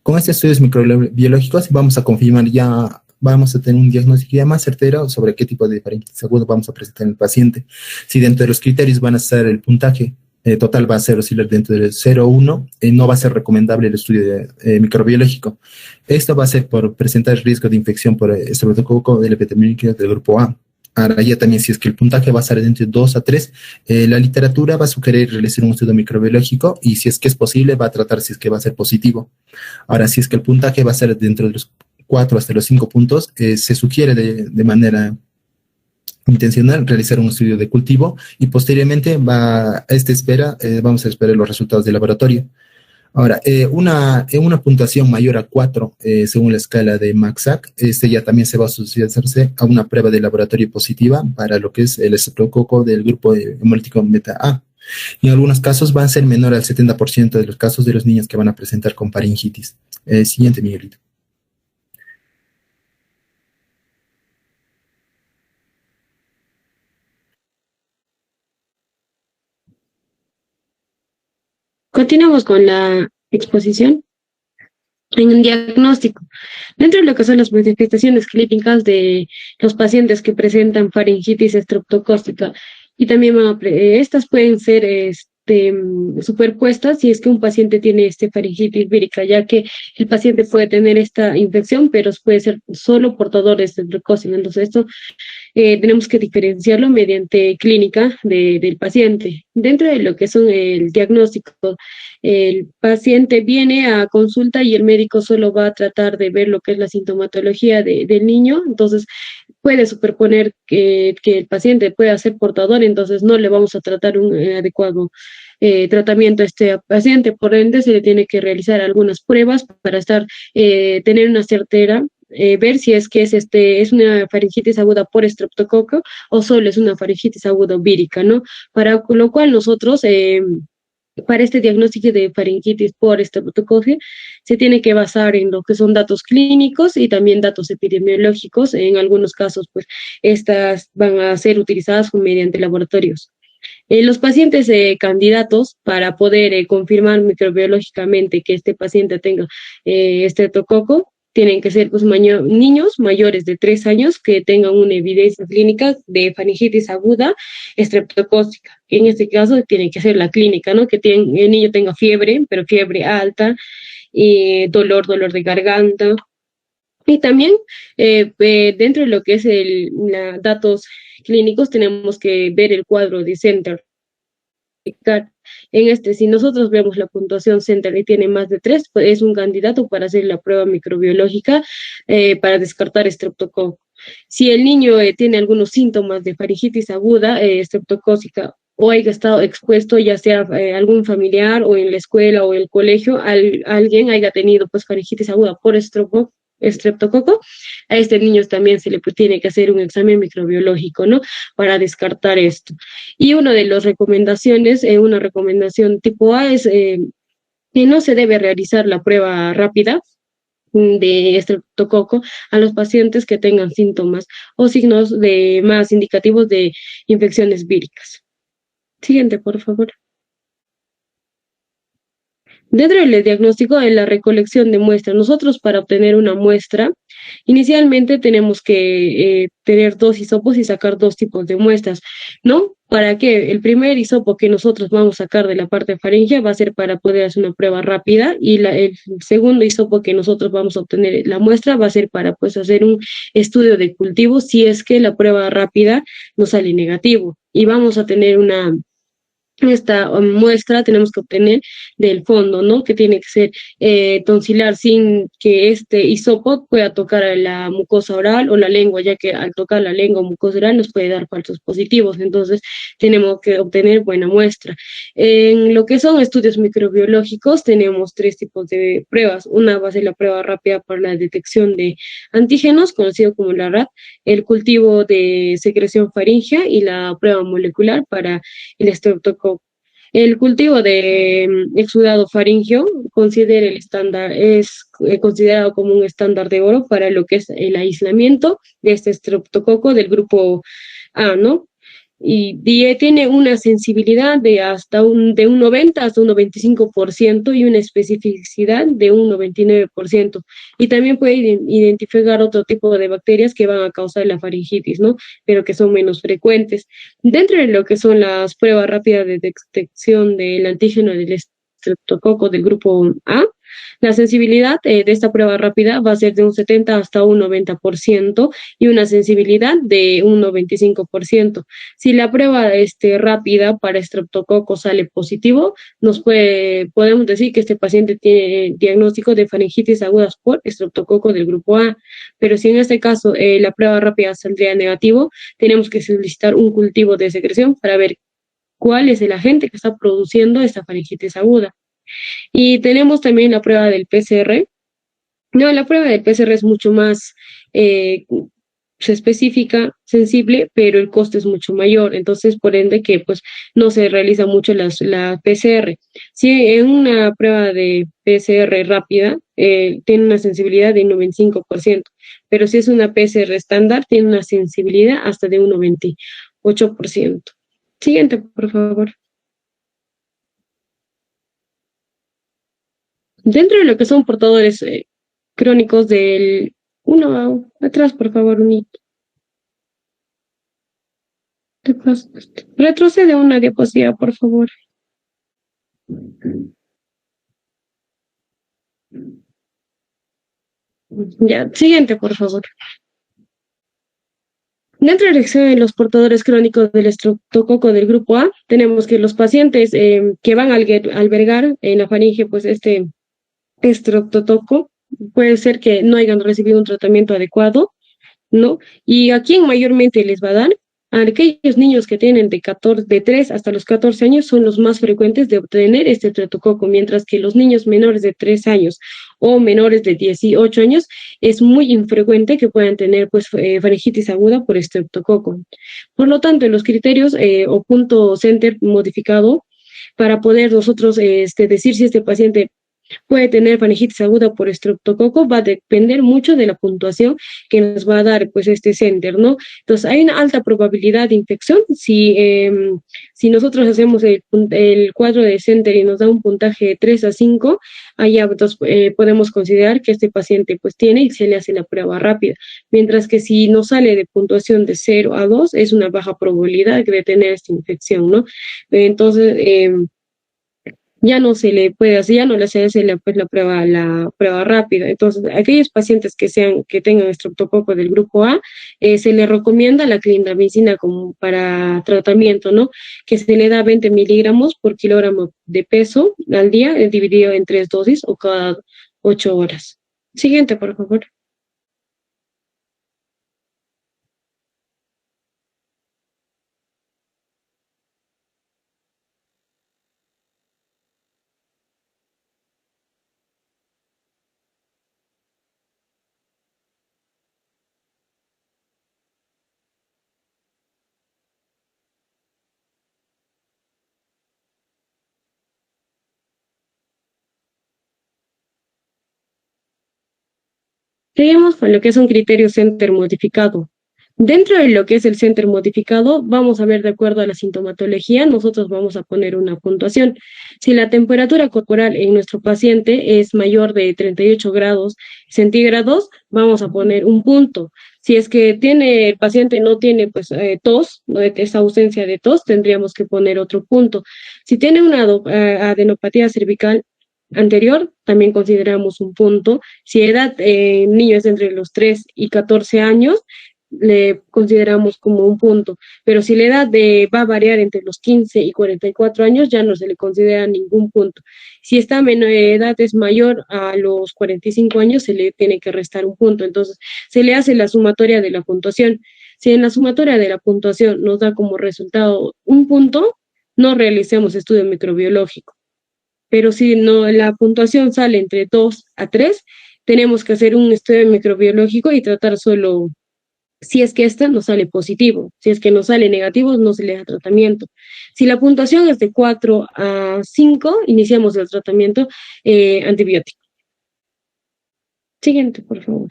Con estos estudios microbiológicos vamos a confirmar vamos a tener un diagnóstico ya más certero sobre qué tipo de faringitis aguda vamos a presentar en el paciente. Si dentro de los criterios van a ser el puntaje total va a ser oscilar dentro del 0,1, no va a ser recomendable el estudio microbiológico. Esto va a ser por presentar riesgo de infección por estreptococo del epidemiológico del grupo A. Ahora ya también, si es que el puntaje va a estar entre 2 a 3, la literatura va a sugerir realizar un estudio microbiológico y si es que es posible va a tratar si es que va a ser positivo. Ahora, si es que el puntaje va a ser dentro de los 4 hasta los 5 puntos, se sugiere de manera intencional realizar un estudio de cultivo y posteriormente vamos a esperar los resultados del laboratorio. Ahora, una puntuación mayor a 4, según la escala de Max-Sack, ya también se va a asociarse a una prueba de laboratorio positiva para lo que es el estreptococo del grupo hemolítico beta A. En algunos casos van a ser menor al 70% de los casos de los niños que van a presentar con faringitis. Siguiente, Miguelito. Continuamos con la exposición. En un diagnóstico, dentro de lo que son las manifestaciones clínicas de los pacientes que presentan faringitis estreptocócica, y también estas pueden ser superpuestas si es que un paciente tiene faringitis vírica, ya que el paciente puede tener esta infección, pero puede ser solo portador de estreptocócica. Entonces, esto tenemos que diferenciarlo mediante clínica del paciente. Dentro de lo que son el diagnóstico, el paciente viene a consulta y el médico solo va a tratar de ver lo que es la sintomatología del niño. Entonces, puede superponer que el paciente pueda ser portador, entonces no le vamos a tratar un adecuado tratamiento a este paciente. Por ende, se le tiene que realizar algunas pruebas para tener una certera, ver si es que es una faringitis aguda por estreptococo o solo es una faringitis aguda vírica, ¿no? Para lo cual nosotros, para este diagnóstico de faringitis por estreptococo, se tiene que basar en lo que son datos clínicos y también datos epidemiológicos. En algunos casos, pues, estas van a ser utilizadas mediante laboratorios. Los pacientes candidatos para poder confirmar microbiológicamente que este paciente tenga estreptococo tienen que ser, pues, niños mayores de 3 años que tengan una evidencia clínica de faringitis aguda estreptocócica. En este caso tiene que ser la clínica, ¿no? Que el niño tenga fiebre, pero fiebre alta, dolor de garganta. Y también dentro de lo que es datos clínicos tenemos que ver el cuadro de Center. Si nosotros vemos la puntuación Center y tiene más de 3, pues es un candidato para hacer la prueba microbiológica para descartar estreptococo. Si el niño tiene algunos síntomas de faringitis aguda estreptocócica o haya estado expuesto, ya sea algún familiar o en la escuela o en el colegio, alguien haya tenido, pues, faringitis aguda por estreptococo, a este niño también se le tiene que hacer un examen microbiológico, ¿no? Para descartar esto. Y una de las recomendaciones, una recomendación tipo A es que no se debe realizar la prueba rápida de estreptococo a los pacientes que tengan síntomas o signos más indicativos de infecciones víricas. Siguiente, por favor. Dentro del diagnóstico, en la recolección de muestras, nosotros para obtener una muestra, inicialmente tenemos que tener 2 hisopos y sacar 2 tipos de muestras, ¿no? ¿Para qué? El primer hisopo que nosotros vamos a sacar de la parte faríngea va a ser para poder hacer una prueba rápida, y el segundo hisopo que nosotros vamos a obtener la muestra va a ser para, pues, hacer un estudio de cultivo si es que la prueba rápida nos sale negativo, y vamos a tener esta muestra tenemos que obtener del fondo, ¿no? Que tiene que ser tonsilar sin que este hisopo pueda tocar a la mucosa oral o la lengua, ya que al tocar la lengua o mucosa oral nos puede dar falsos positivos. Entonces, tenemos que obtener buena muestra. En lo que son estudios microbiológicos, tenemos 3 tipos de pruebas. Una va a ser la prueba rápida para la detección de antígenos, conocido como la RAT, el cultivo de secreción faríngea y la prueba molecular para el estreptococo. El cultivo de exudado faríngeo es considerado como un estándar de oro para lo que es el aislamiento de este estreptococo del grupo A, ¿no? Y tiene una sensibilidad de un 90 hasta un 95% y una especificidad de un 99%. Y también puede identificar otro tipo de bacterias que van a causar la faringitis, ¿no? Pero que son menos frecuentes. Dentro de lo que son las pruebas rápidas de detección del antígeno del estreptococo del grupo A, la sensibilidad de esta prueba rápida va a ser de un 70 hasta un 90% y una sensibilidad de un 95%. Si la prueba rápida para estreptococo sale positivo, podemos decir que este paciente tiene diagnóstico de faringitis agudas por estreptococo del grupo A. Pero si en este caso la prueba rápida saldría negativo, tenemos que solicitar un cultivo de secreción para ver cuál es el agente que está produciendo esta faringitis aguda. Y tenemos también la prueba del PCR. No, la prueba del PCR es mucho más específica, sensible, pero el costo es mucho mayor. Entonces, por ende, que pues no se realiza mucho la PCR. Si en una prueba de PCR rápida tiene una sensibilidad de 95%, pero si es una PCR estándar, tiene una sensibilidad hasta de un 98%. Siguiente, por favor. Dentro de lo que son portadores crónicos del... Uno atrás, por favor, unito. Retrocede una diapositiva, por favor. Ya, siguiente, por favor. Dentro de los portadores crónicos del estreptococo del grupo A, tenemos que los pacientes que van a albergar en la faringe, pues este estreptococo, puede ser que no hayan recibido un tratamiento adecuado, ¿no? Y a quién mayormente les va a dar, a aquellos niños que tienen de 3 hasta los 14 años son los más frecuentes de obtener este estreptococo, mientras que los niños menores de 3 años o menores de 18 años es muy infrecuente que puedan tener pues faringitis aguda por estreptococo. Por lo tanto, los criterios o punto center modificado para poder nosotros decir si este paciente puede tener faringitis aguda por estreptococo, va a depender mucho de la puntuación que nos va a dar pues este center, ¿no? Entonces hay una alta probabilidad de infección si nosotros hacemos el cuadro de center y nos da un puntaje de 3 a 5, allá podemos considerar que este paciente pues tiene y se le hace la prueba rápida, mientras que si nos sale de puntuación de 0 a 2 es una baja probabilidad de tener esta infección, ¿no? Entonces ya no se le puede hacer, ya no le hace la prueba rápida. Entonces, aquellos pacientes que tengan estreptococo del grupo A, se le recomienda la clindamicina como para tratamiento, ¿no? Que se le da 20 miligramos por kilogramo de peso al día, dividido en 3 dosis o cada 8 horas. Siguiente, por favor. Seguimos con lo que es un criterio center modificado. Dentro de lo que es el center modificado, vamos a ver de acuerdo a la sintomatología, nosotros vamos a poner una puntuación. Si la temperatura corporal en nuestro paciente es mayor de 38 grados centígrados, vamos a poner un punto. Si es que el paciente no tiene pues tos, ¿no? Esa ausencia de tos, tendríamos que poner otro punto. Si tiene una adenopatía cervical anterior, también consideramos un punto. Si edad niño es entre los 3 y 14 años, le consideramos como un punto, pero si la edad va a variar entre los 15 y 44 años, ya no se le considera ningún punto. Si esta edad es mayor a los 45 años, se le tiene que restar un punto, entonces se le hace la sumatoria de la puntuación. Si en la sumatoria de la puntuación nos da como resultado un punto, no realicemos estudio microbiológico. Pero si no, la puntuación sale entre 2 a 3, tenemos que hacer un estudio microbiológico y tratar solo si es que esta nos sale positivo. Si es que nos sale negativo, no se le da tratamiento. Si la puntuación es de 4 a 5, iniciamos el tratamiento antibiótico. Siguiente, por favor.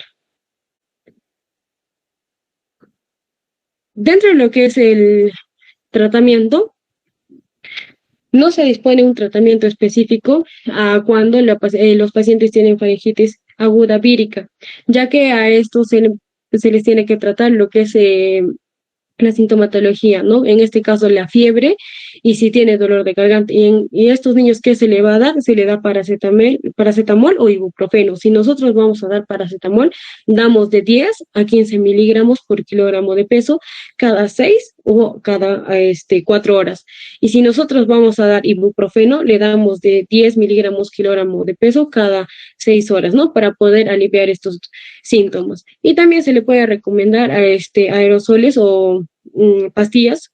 Dentro de lo que es el tratamiento, no se dispone un tratamiento específico cuando los pacientes tienen faringitis aguda vírica, ya que a estos se les tiene que tratar lo que es la sintomatología, ¿no? En este caso la fiebre y si tiene dolor de garganta. Y a estos niños, ¿qué se le va a dar? Se le da paracetamol o ibuprofeno. Si nosotros vamos a dar paracetamol, damos de 10 a 15 miligramos por kilogramo de peso cada 6 o cada 4 horas. Y si nosotros vamos a dar ibuprofeno, le damos de 10 miligramos kilogramo de peso cada 6 horas, ¿no? Para poder aliviar estos síntomas. Y también se le puede recomendar a aerosoles o pastillas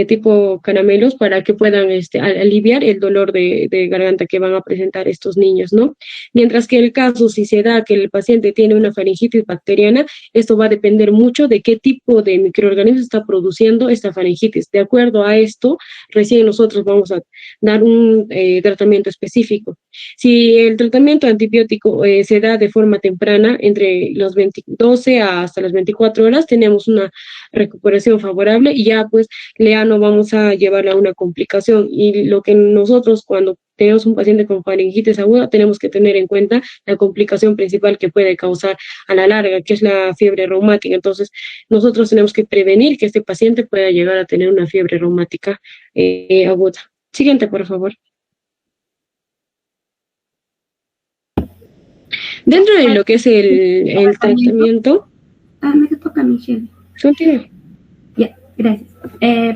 tipo caramelos para que puedan aliviar el dolor de garganta que van a presentar estos niños, ¿no? Mientras que el caso, si se da que el paciente tiene una faringitis bacteriana, esto va a depender mucho de qué tipo de microorganismo está produciendo esta faringitis. De acuerdo a esto, recién nosotros vamos a dar un tratamiento específico. Si el tratamiento antibiótico se da de forma temprana, entre los 12 hasta las 24 horas, tenemos una recuperación favorable y ya pues ya no vamos a llevarla a una complicación. Y lo que nosotros cuando tenemos un paciente con faringitis aguda tenemos que tener en cuenta la complicación principal que puede causar a la larga, que es la fiebre reumática. Entonces nosotros tenemos que prevenir que este paciente pueda llegar a tener una fiebre reumática aguda. Siguiente, por favor. Dentro de lo que es el tratamiento... me toca a mi jefe. Continúa. Ya, gracias.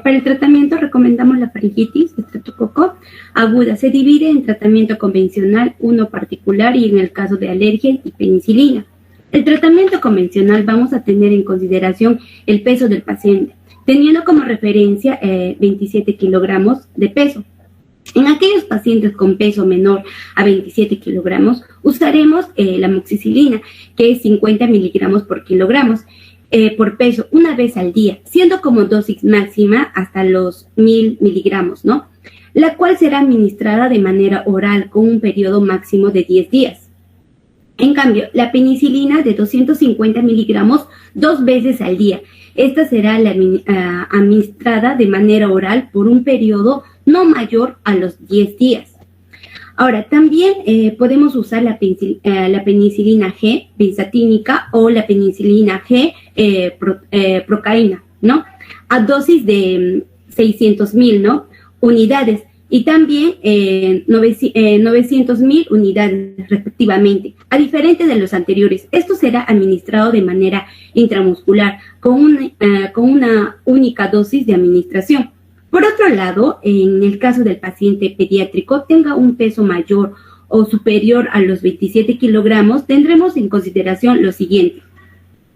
Para el tratamiento recomendamos la faringitis, estreptococo aguda. Se divide en tratamiento convencional, uno particular y en el caso de alergia y penicilina. El tratamiento convencional vamos a tener en consideración el peso del paciente, teniendo como referencia 27 kilogramos de peso. En aquellos pacientes con peso menor a 27 kilogramos, usaremos la amoxicilina, que es 50 miligramos por kilogramos por peso una vez al día, siendo como dosis máxima hasta los 1000 miligramos, ¿no? La cual será administrada de manera oral con un periodo máximo de 10 días. En cambio, la penicilina de 250 miligramos 2 veces al día. Esta será administrada de manera oral por un periodo no mayor a los 10 días. Ahora, también podemos usar la penicilina G benzatínica o la penicilina G procaína, ¿no? A dosis de 600.000, ¿no? Unidades y también 900.000 unidades respectivamente. A diferente de los anteriores, esto será administrado de manera intramuscular con una única dosis de administración. Por otro lado, en el caso del paciente pediátrico tenga un peso mayor o superior a los 27 kilogramos, tendremos en consideración lo siguiente.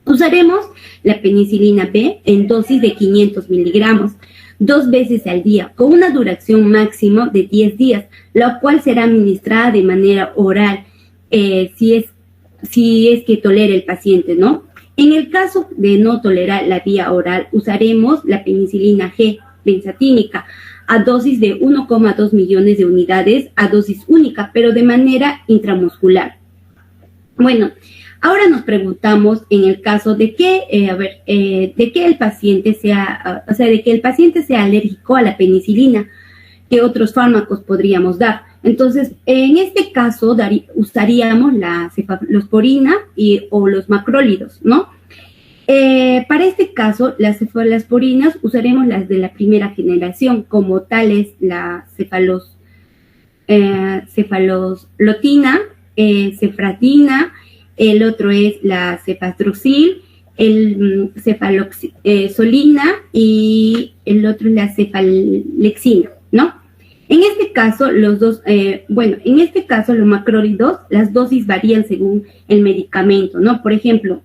Usaremos la penicilina B en dosis de 500 miligramos, 2 veces al día, con una duración máxima de 10 días, la cual será administrada de manera oral, si es que tolera el paciente, ¿no? En el caso de no tolerar la vía oral, usaremos la penicilina G benzatínica a dosis de 1,2 millones de unidades a dosis única, pero de manera intramuscular. Bueno, ahora nos preguntamos en el caso de que, de que el paciente sea alérgico a la penicilina, ¿qué otros fármacos podríamos dar? Entonces, en este caso usaríamos la cefalosporina o los macrólidos, ¿no? Para este caso, las cefalosporinas usaremos las de la primera generación, como tales la cefaloslotina, cefratina, el otro es la cefadroxil, el cefaloxolina y el otro es la cefalexina, ¿no? En este caso, los macrólidos, las dosis varían según el medicamento, ¿no? Por ejemplo,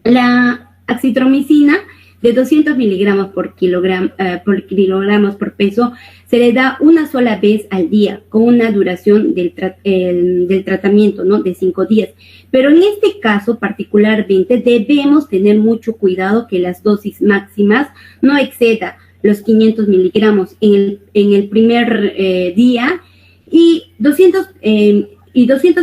la acitromicina de 200 miligramos por kilogramos por peso se le da una sola vez al día con una duración del tratamiento, ¿no? De 5 días. Pero en este caso particularmente debemos tener mucho cuidado que las dosis máximas no exceda los 500 miligramos en el primer día y 200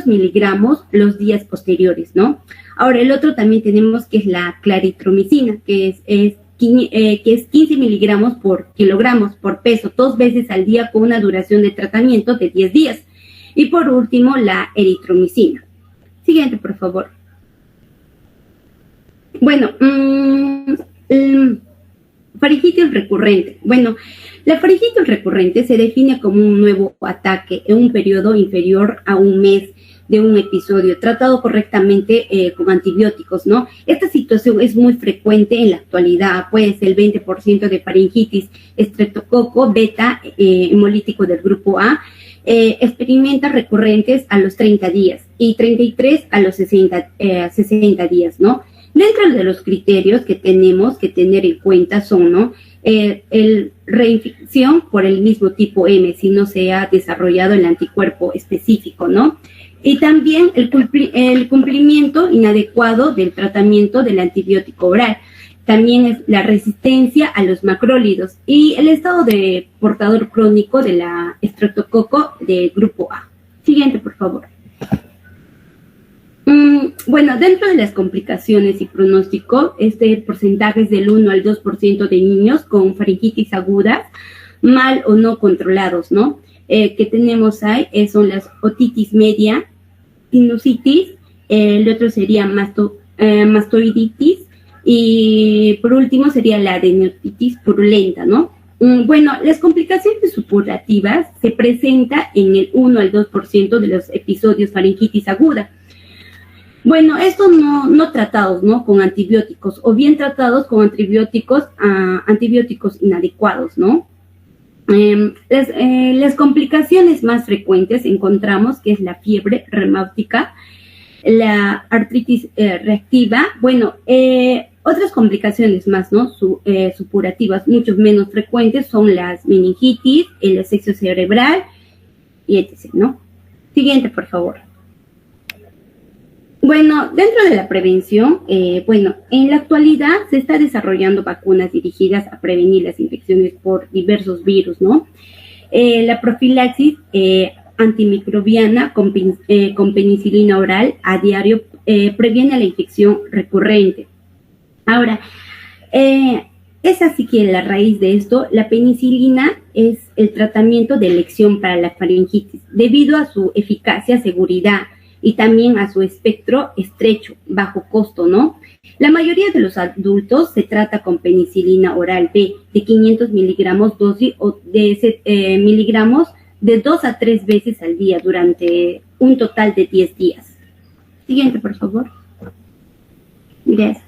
miligramos los días posteriores, ¿no? Ahora, el otro también tenemos que es la claritromicina, que es 15 miligramos por kilogramos por peso, 2 veces al día con una duración de tratamiento de 10 días. Y por último, la eritromicina. Siguiente, por favor. Bueno, faringitis recurrente. Bueno, la faringitis recurrente se define como un nuevo ataque en un periodo inferior a un mes de un episodio, tratado correctamente con antibióticos, ¿no? Esta situación es muy frecuente en la actualidad, pues el 20% de faringitis estreptococo beta hemolítico del grupo A experimenta recurrentes a los 30 días y 33 a los 60 días, ¿no? Dentro de los criterios que tenemos que tener en cuenta son, ¿no? El reinfección por el mismo tipo M, si no se ha desarrollado el anticuerpo específico, ¿no? Y también el cumplimiento inadecuado del tratamiento del antibiótico oral. También es la resistencia a los macrólidos y el estado de portador crónico de la estreptococo del grupo A. Siguiente, por favor. Bueno, dentro de las complicaciones y pronóstico, este porcentaje es del 1 al 2% de niños con faringitis agudas, mal o no controlados, ¿no? Que tenemos ahí son las otitis media, sinusitis, el otro sería mastoiditis y por último sería la adenotitis purulenta, ¿no? Bueno, las complicaciones supurativas se presentan en el 1 al 2% de los episodios faringitis aguda. Bueno, estos no tratados, ¿no? Con antibióticos o bien tratados con antibióticos inadecuados, ¿no? Las complicaciones más frecuentes encontramos que es la fiebre reumática, la artritis reactiva, bueno, otras complicaciones más, ¿no? Supurativas, mucho menos frecuentes, son las meningitis, el asexio cerebral y etc., ¿no? Siguiente, por favor. Bueno, dentro de la prevención, bueno, en la actualidad se está desarrollando vacunas dirigidas a prevenir las infecciones por diversos virus, ¿no? La profilaxis antimicrobiana con penicilina oral a diario previene la infección recurrente. Ahora, es así que la raíz de esto, la penicilina es el tratamiento de elección para la faringitis, debido a su eficacia, seguridad, y también a su espectro estrecho, bajo costo, ¿no? La mayoría de los adultos se trata con penicilina oral B de 500 miligramos dosis o de miligramos de 2 a 3 veces al día durante un total de 10 días. Siguiente, por favor. Gracias.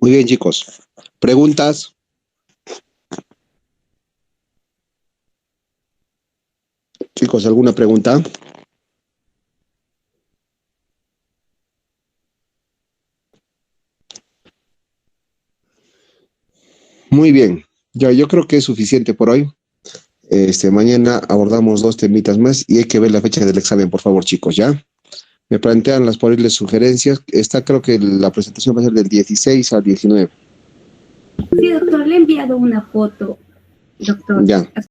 Muy bien, chicos. ¿Preguntas? Chicos, ¿alguna pregunta? Muy bien. Ya, yo creo que es suficiente por hoy. Mañana abordamos 2 temitas más y hay que ver la fecha del examen, por favor, chicos, ¿ya? Me plantean las posibles sugerencias. Creo que la presentación va a ser del 16 al 19. Sí, doctor, le he enviado una foto, doctor. Ya.